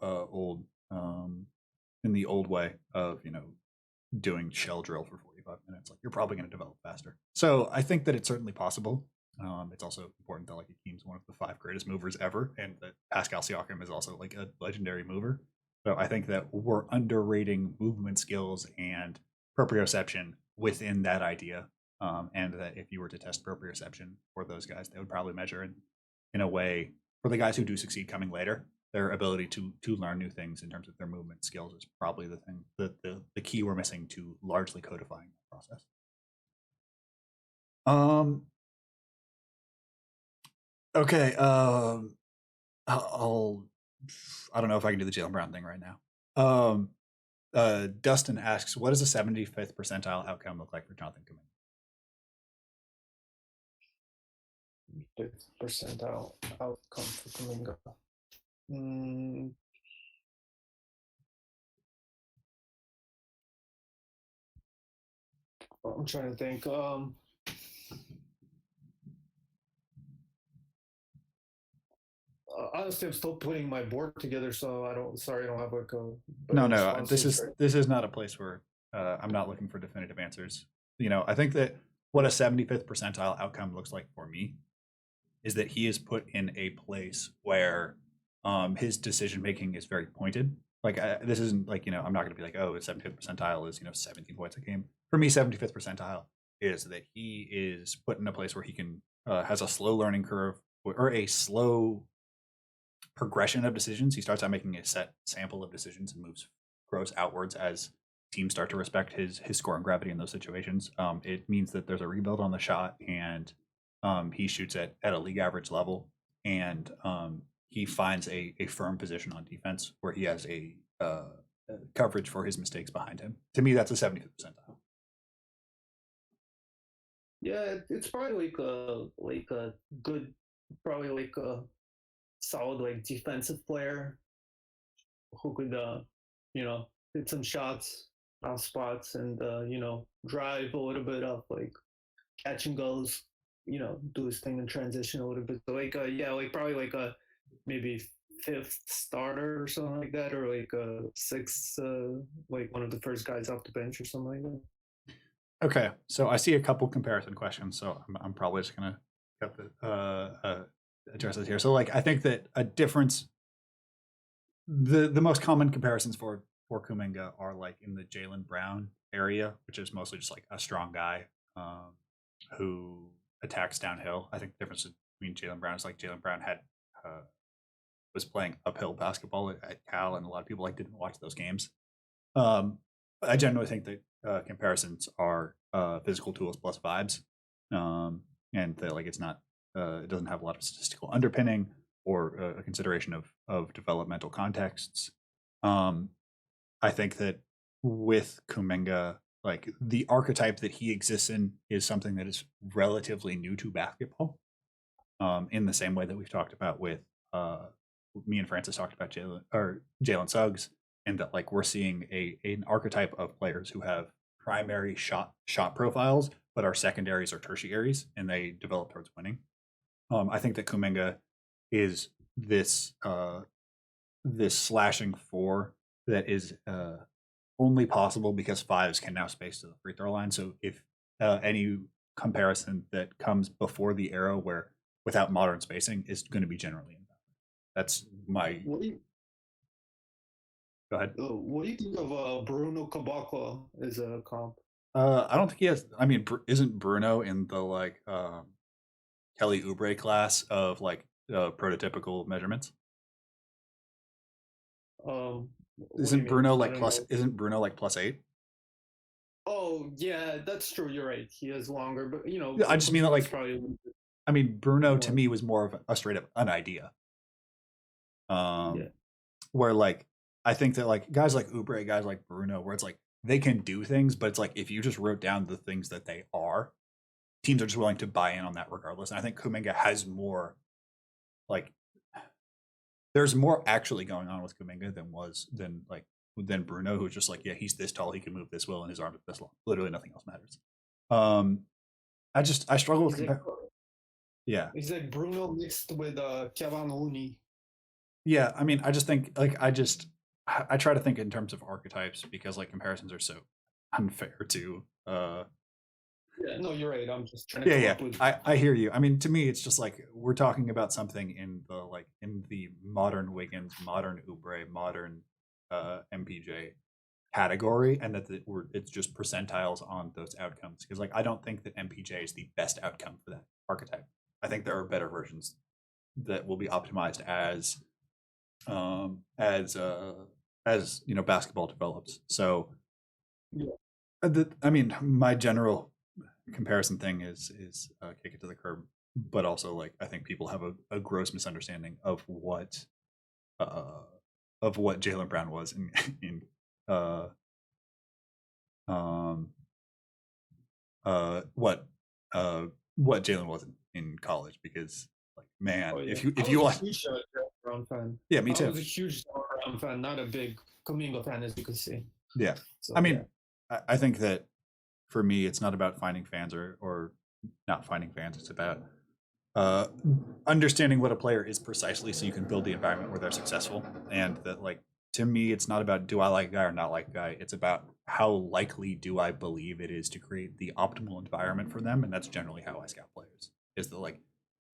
old in the old way of doing shell drill for 45 minutes, like you're probably going to develop faster. So I think that it's certainly possible. It's also important that like Akeem's one of the 5 greatest movers ever, and that Pascal Siakam is also like a legendary mover. So I think that we're underrating movement skills and proprioception within that idea, and that if you were to test proprioception for those guys, they would probably measure in a way for the guys who do succeed coming later their ability to learn new things in terms of their movement skills is probably the thing the key we're missing to largely codifying that process. Um. Okay. I'll. I don't know if I can do the Jalen Brown thing right now. Dustin asks, "What does a 75th percentile outcome look like for Jonathan Kuminga?" 5th percentile outcome for Kuminga. I'm trying to think. Honestly, I'm still putting my board together, so I don't. Sorry, I don't have like a better No. response This to this is right. this is not a place where I'm not looking for definitive answers. I think that what a 75th percentile outcome looks like for me is that he is put in a place where his decision making is very pointed. Like this isn't like I'm not going to be like, oh, 75th percentile is 17 points a game. For me, 75th percentile is that he is put in a place where he can has a slow learning curve or a slow progression of decisions. He starts out making a set sample of decisions and grows outwards as teams start to respect his score and gravity in those situations. It means that there's a rebuild on the shot, and he shoots at a league average level, and he finds a firm position on defense where he has a coverage for his mistakes behind him. To me, that's a 75th percentile. Yeah, it's probably like a good, probably like a solid like defensive player who could hit some shots off spots and drive a little bit of like catch and goes, do his thing in transition a little bit. So like yeah, like probably like a maybe fifth starter or something like that, or like a sixth, like one of the first guys off the bench or something like that. Okay, so I see a couple comparison questions, so I'm probably just gonna cut address it here. So like I think that a difference, the most common comparisons for Kuminga are like in the Jalen Brown area, which is mostly just like a strong guy who attacks downhill. I think the difference between Jalen Brown is like Jalen Brown had was playing uphill basketball at Cal, and a lot of people like didn't watch those games. Um, I generally think that comparisons are physical tools plus vibes, and that like it's not it doesn't have a lot of statistical underpinning or a consideration of developmental contexts. Um, I think that with Kuminga, like the archetype that he exists in is something that is relatively new to basketball. In the same way that we've talked about with me and Francis talked about Jalen Suggs, and that like we're seeing an archetype of players who have primary shot profiles, but are secondaries or tertiaries, and they develop towards winning. I think that Kuminga is this slashing four that is only possible because fives can now space to the free throw line. So if any comparison that comes before the era where without modern spacing is going to be generally invalid. That's my. Go ahead. What do you think of Bruno Caboclo as a comp? I don't think he has. I mean, isn't Bruno in the like Kelly Oubre class of like prototypical measurements? Isn't Bruno like plus? Isn't Bruno like +8? Oh yeah, that's true. You're right. He is longer, but I just mean that like probably. I mean, Bruno to me was more of a straight up an idea. Yeah. Where like I think that like guys like Oubre, guys like Bruno, where it's like they can do things, but it's like if you just wrote down the things that they are, teams are just willing to buy in on that regardless. And I think Kuminga has more like there's more actually going on with Kuminga than Bruno, who's just like, yeah, he's this tall, he can move this well, and his arm is this long. Literally nothing else matters. I struggle with yeah. He's like Bruno mixed with Kevin Looney. Yeah, I mean, I just think like I try to think in terms of archetypes because like comparisons are so unfair to yeah, no, you're right. I'm just trying to come up with I hear you. I mean, to me it's just like we're talking about something in the modern Wiggins, modern Oubre, modern MPJ category, and that it's just percentiles on those outcomes because like I don't think that MPJ is the best outcome for that archetype. I think there are better versions that will be optimized as basketball develops. So yeah. I mean, my general comparison thing is kick it to the curb, but also like I think people have a gross misunderstanding of what Jalen Brown was in what Jalen was in college because like man, if you watch, Brown fan. Yeah, me too. I was a huge Brown fan, not a big Kuminga fan, as you can see. Yeah, so, I mean, yeah. I think that for me, it's not about finding fans or not finding fans. It's about understanding what a player is precisely, so you can build the environment where they're successful. And that, like, to me, it's not about do I like a guy or not like a guy. It's about how likely do I believe it is to create the optimal environment for them, and that's generally how I scout players. Is the like,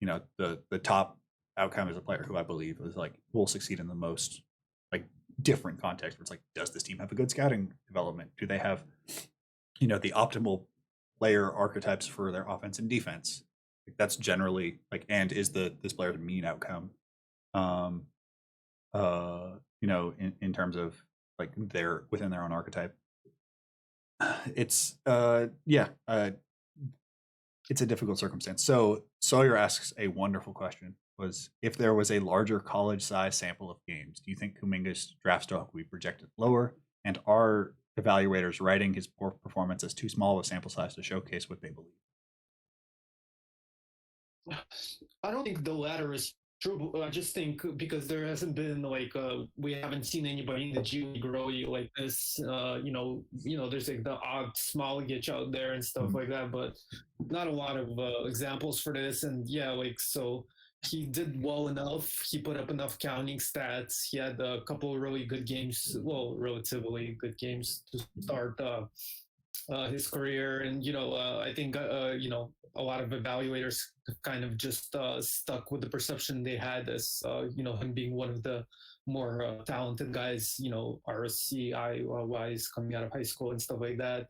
the top outcome is a player who I believe is like will succeed in the most like different context where it's like, does this team have a good scouting development? Do they have, the optimal player archetypes for their offense and defense? Like, that's generally like, and is this player's mean outcome, in terms of like they're within their own archetype. It's it's a difficult circumstance. So Sawyer asks a wonderful question. Was if there was a larger college size sample of games, do you think Kuminga's draft stock would be projected lower? And are evaluators writing his poor performance as too small of a sample size to showcase what they believe? I don't think the latter is True, I just think because there hasn't been like we haven't seen anybody in the G League really like this. There's like the odd Smoligic out there and stuff Mhm. like that, but not a lot of examples for this. And yeah, like so he did well enough. He put up enough counting stats. He had a couple of really good games, well, relatively good games to start his career. And I think a lot of evaluators kind of just stuck with the perception they had as him being one of the more talented guys, RSCI wise, coming out of high school and stuff like that.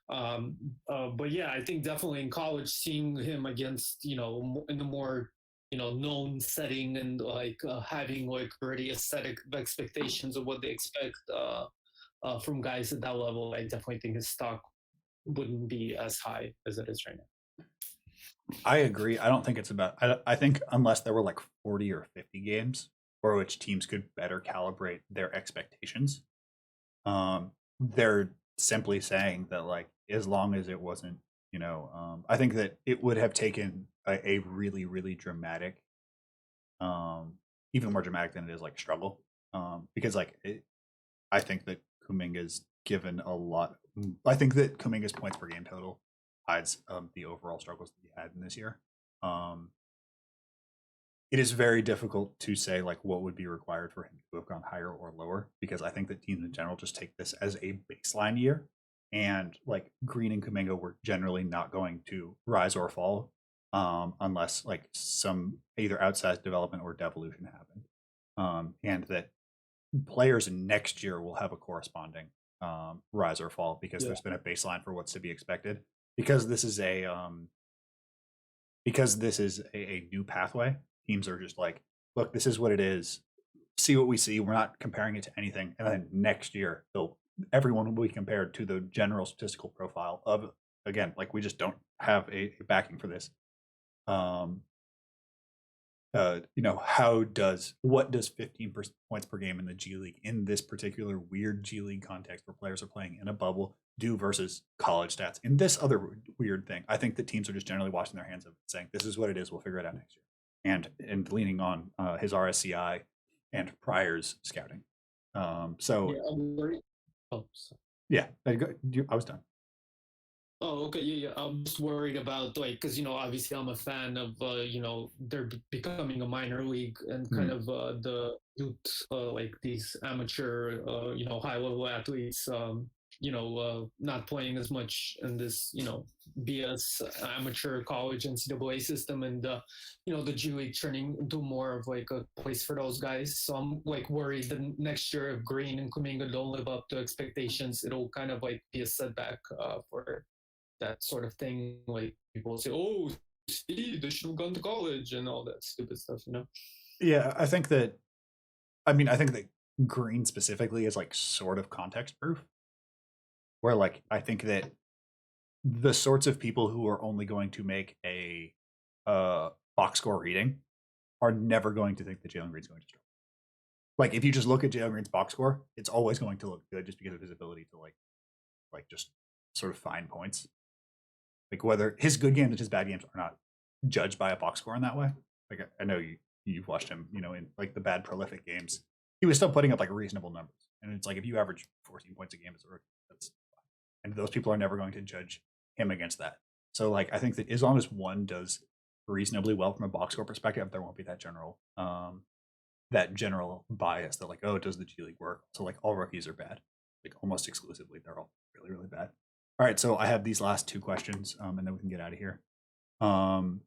But yeah, I think definitely in college, seeing him against in the more known setting, and like having like already aesthetic expectations of what they expect from guys at that level, I definitely think his stock wouldn't be as high as it is right now. I agree. I don't think it's about. I think unless there were like 40 or 50 games for which teams could better calibrate their expectations, they're simply saying that like as long as it wasn't, I think that it would have taken a really really dramatic, um, even more dramatic than it is like struggle, because I think that Kuminga's given a lot. I think that Kuminga's points per game total hides the overall struggles that he had in this year. Um, it is very difficult to say like what would be required for him to have gone higher or lower, because I think that teams in general just take this as a baseline year, and like Green and Kuminga were generally not going to rise or fall, unless like some either outsized development or devolution happened, and that players next year will have a corresponding rise or fall because Yeah, there's been a baseline for what's to be expected, because this is a a new pathway. Teams are just like, look, this is what it is. See what we see. We're not comparing it to anything. And then next year, everyone will be compared to the general statistical profile of, again, like we just don't have a backing for this. Um, what does 15 points per game in the G League in this particular weird G League context where players are playing in a bubble do versus college stats in this other weird thing? I think that teams are just generally washing their hands of it, saying this is what it is. We'll figure it out next year, and leaning on his RSCI and Pryor's scouting. So yeah, I'm worried. Oh, yeah, I was done. Oh, okay, yeah, yeah. I'm just worried about like because obviously I'm a fan of they're becoming a minor league, and kind Mm. of the youth like these amateur high level athletes not playing as much in this BS amateur college NCAA system, and the G League turning into more of like a place for those guys. So I'm like worried that next year if Green and Kuminga don't live up to expectations, it'll kind of like be a setback for that sort of thing. Like people say, "Oh, see, they should have gone to college," and all that stupid stuff. Yeah, I think that Green specifically is like sort of context proof, where like I think that the sorts of people who are only going to make a box score reading are never going to think that Jalen Green's going to struggle. Like if you just look at Jalen Green's box score, it's always going to look good just because of his ability to like just sort of find points. Like whether his good games and his bad games are not judged by a box score in that way. Like I know you've watched him, in like the bad prolific games, he was still putting up like reasonable numbers. And it's like if you average 14 points a game as a rookie, that's fine. And those people are never going to judge him against that. So like I think that as long as one does reasonably well from a box score perspective, there won't be that general bias that like, oh, does the G League work? So like all rookies are bad. Like almost exclusively, they're all really, really bad. All right, so I have these last two questions, and then we can get out of here. Um,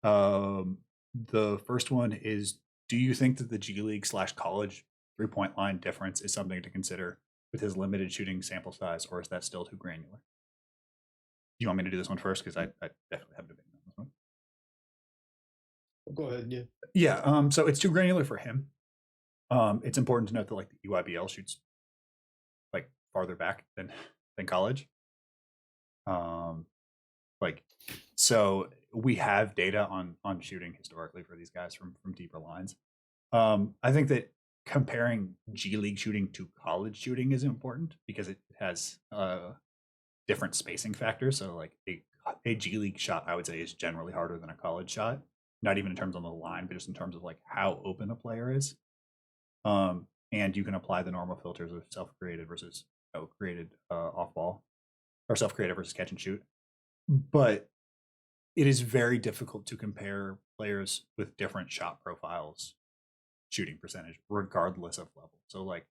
um, the first one is: do you think that the G League / college 3-point line difference is something to consider with his limited shooting sample size, or is that still too granular? Do you want me to do this one first? Because I definitely have a debate on this one. Go ahead. Yeah. Yeah. So it's too granular for him. It's important to note that like the UIBL shoots like farther back than college. Um, like so we have data on shooting historically for these guys from deeper lines. I think that comparing G League shooting to college shooting is important because it has different spacing factors. So like a G League shot, I would say, is generally harder than a college shot. not even in terms on the line, but just in terms of like how open a player is. And you can apply the normal filters of self-created versus created off ball, or self-created versus catch and shoot. But it is very difficult to compare players with different shot profiles, shooting percentage, regardless of level. So like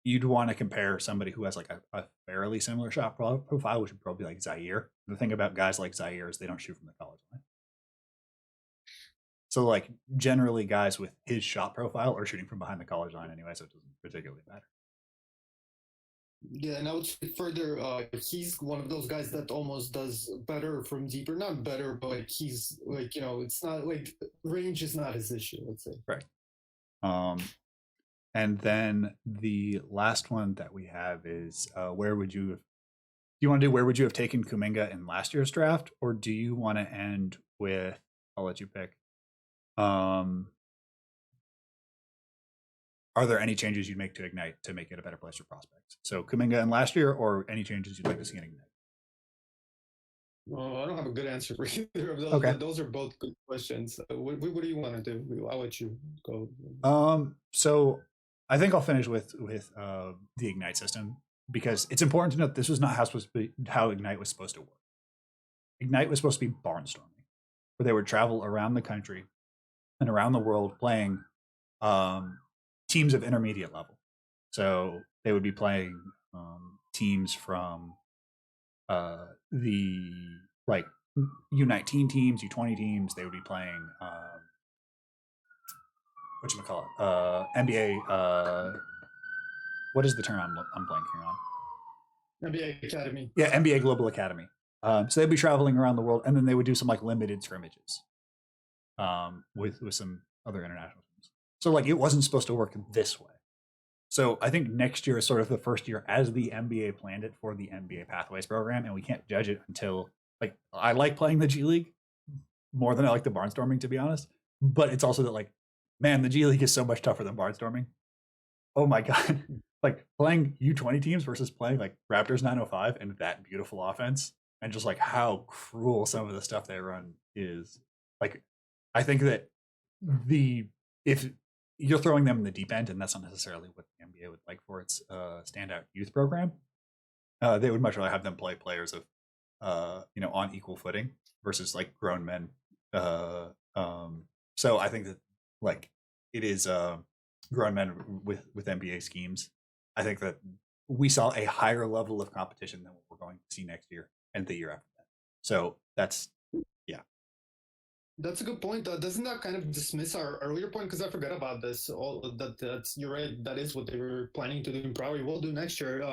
you'd want to compare somebody who has like a fairly similar shot profile, which would probably be like Zaire. The thing about guys like Zaire is they don't shoot from the college line. So like generally guys with his shot profile are shooting from behind the college line anyway, so it doesn't particularly matter. Yeah, and I would say further, he's one of those guys that almost does better from deeper. Not better, but like he's like, it's not like range is not his issue, let's say. Right. And then the last one that we have is where would you have, do you want to do where would you have taken Kuminga in last year's draft, or do you want to end with, I'll let you pick. Are there any changes you'd make to Ignite to make it a better place for prospects? So Kuminga in last year, or any changes you'd like to see in Ignite? Well, I don't have a good answer for either of those. Okay. But those are both good questions. What do you want to do? I'll let you go. So I think I'll finish with the Ignite system, because it's important to note this was not how Ignite was supposed to work. Ignite was supposed to be barnstorming, where they would travel around the country and around the world playing teams of intermediate level. So they would be playing teams from the like U19 teams, U20 teams. They would be playing NBA. What is the term I'm blanking on? NBA Academy. Yeah, NBA Global Academy. So they'd be traveling around the world, and then they would do some like limited scrimmages with some other international teams. So like it wasn't supposed to work this way. So I think next year is sort of the first year as the NBA planned it for the NBA Pathways program, and we can't judge it until like I like playing the G League more than I like the barnstorming, to be honest. But it's also that like, man, the G League is so much tougher than barnstorming. Oh my god. Like playing U20 teams versus playing like Raptors 905 and that beautiful offense, and just like how cruel some of the stuff they run is. Like I think that if you're throwing them in the deep end, and that's not necessarily what the NBA would like for its standout youth program, they would much rather have them play players of on equal footing versus like grown men. So I think that like it is grown men with NBA schemes. I think that we saw a higher level of competition than what we're going to see next year and the year after that. So that's That's a good point. Doesn't that kind of dismiss our earlier point? Because I forgot about this. That's you're right. That is what they were planning to do and probably will do next year.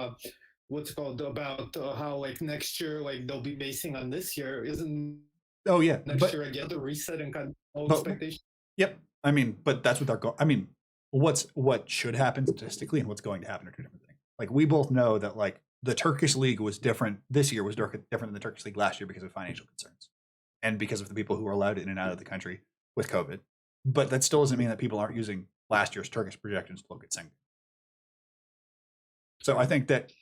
What's called about how like next year like they'll be basing on this year, isn't? Oh yeah, next year again the reset and kind of expectation. Yep. I mean, but that's what they're going. I mean, what should happen statistically and what's going to happen are two different things. Like we both know that like the Turkish league was different this year, was different than the Turkish league last year because of financial concerns and because of the people who were allowed in and out of the country with COVID. But that still doesn't mean that people aren't using last year's Turkish projections to look at Sengun. So I think that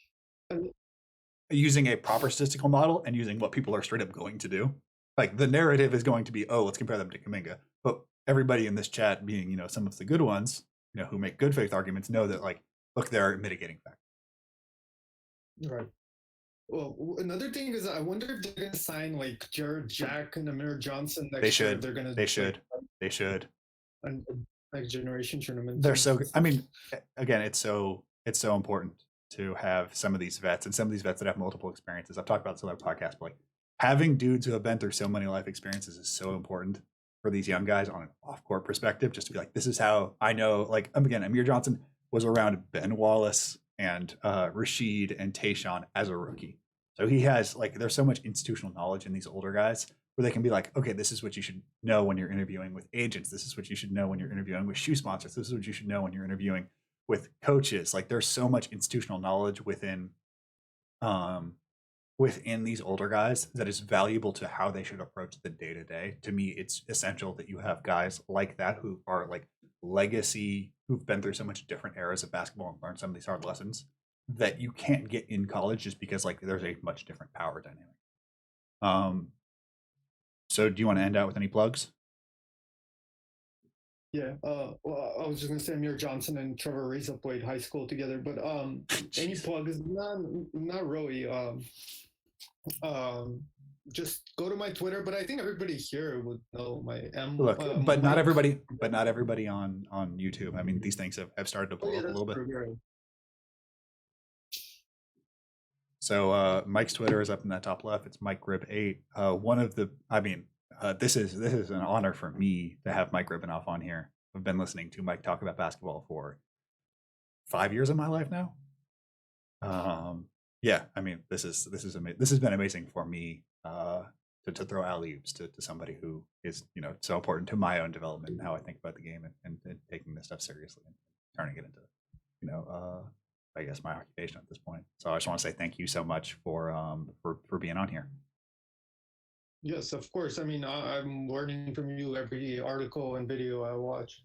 using a proper statistical model and using what people are straight up going to do, like the narrative is going to be, oh, let's compare them to Kuminga. But everybody in this chat, being some of the good ones, who make good faith arguments, know that like, look, there are mitigating factors. Right. Well, another thing is, I wonder if they're going to sign like Jared Jack and Amir Johnson next year. They're going to. They should. And next generation tournament. They're so good. I mean, again, it's so important to have some of these vets and some of these vets that have multiple experiences. I've talked about this on other podcasts, but like having dudes who have been through so many life experiences is so important for these young guys on an off-court perspective, just to be like, this is how I know, like, again, Amir Johnson was around Ben Wallace and Rashid and Tayshaun as a rookie. So he has like, there's so much institutional knowledge in these older guys where they can be like, okay, this is what you should know when you're interviewing with agents. This is what you should know when you're interviewing with shoe sponsors. This is what you should know when you're interviewing with coaches. Like there's so much institutional knowledge within these older guys that is valuable to how they should approach the day-to-day. To me, it's essential that you have guys like that who are like legacy, who've been through so much different eras of basketball and learned some of these hard lessons that you can't get in college just because like there's a much different power dynamic. So do you want to end out with any plugs? Yeah. Well, I was just gonna say Amir Johnson and Trevor Ariza played high school together, but any Jeez. plugs? Not really. Um, just go to my Twitter. But I think everybody here would know my Look, Mike. but not everybody on YouTube. I mean, these things have started to Oh blow yeah, up a that's little bit. true. You're right. So Mike's Twitter is up in that top left. It's Mike Grib 8. One of the, I mean, this is an honor for me to have Mike Gribanov on here. I've been listening to Mike talk about basketball for 5 years of my life now. Yeah, I mean, this has been amazing for me to throw alley oops to somebody who is so important to my own development and how I think about the game and taking this stuff seriously and turning it into you know I guess my occupation at this point. So I just want to say thank you so much for being on here. Yes, of course. I mean, I'm learning from you every article and video I watch.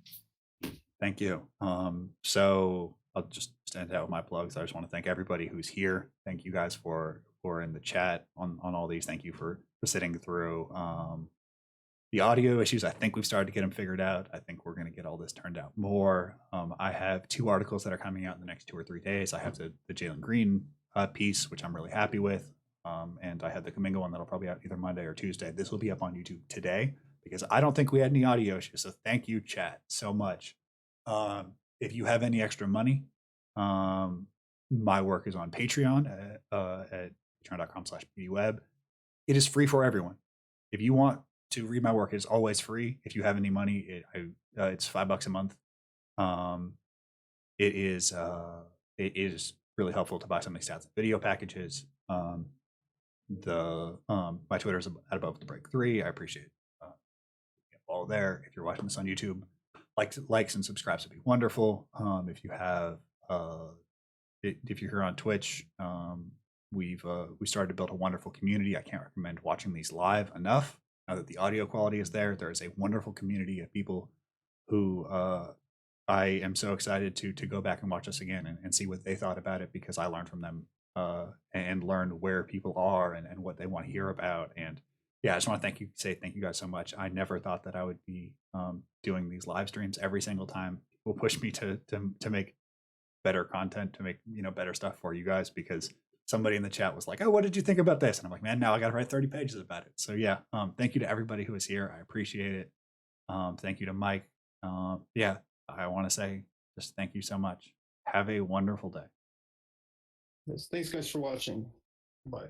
Thank you. So I'll just end out with my plugs. I just want to thank everybody who's here. Thank you guys for in the chat on all these. Thank you for sitting through the audio issues. I think we've started to get them figured out. I think we're going to get all this turned out more. I have 2 articles that are coming out in the next 2 or 3 days. I have the Jalen Green piece, which I'm really happy with. And I had the Kuminga one that'll probably out either Monday or Tuesday. This will be up on YouTube today because I don't think we had any audio issues. So thank you, chat, so much. If you have any extra money, my work is on Patreon at patreon.com/pdweb. It is free for everyone. If you want to read my work, it's always free. If you have any money, it's $5 a month. It is really helpful to buy some of these stats and video packages. My Twitter is at above the break 3. I appreciate follow there. If you're watching this on YouTube, likes and subscribes would be wonderful. If you have if you're here on Twitch, we started to build a wonderful community. I can't recommend watching these live enough. Now that the audio quality is there is a wonderful community of people who I am so excited to go back and watch us again and see what they thought about it, because I learned from them and learned where people are and what they want to hear about. And yeah, I just want to say thank you guys so much. I never thought that I would be doing these live streams every single time. People push me to make better content, to make better stuff for you guys, because somebody in the chat was like, "Oh, what did you think about this?" And I'm like, "Man, now I got to write 30 pages about it." So yeah, thank you to everybody who is here. I appreciate it. Thank you to Mike. Yeah, I want to say just thank you so much. Have a wonderful day. Yes, thanks guys for watching. Bye.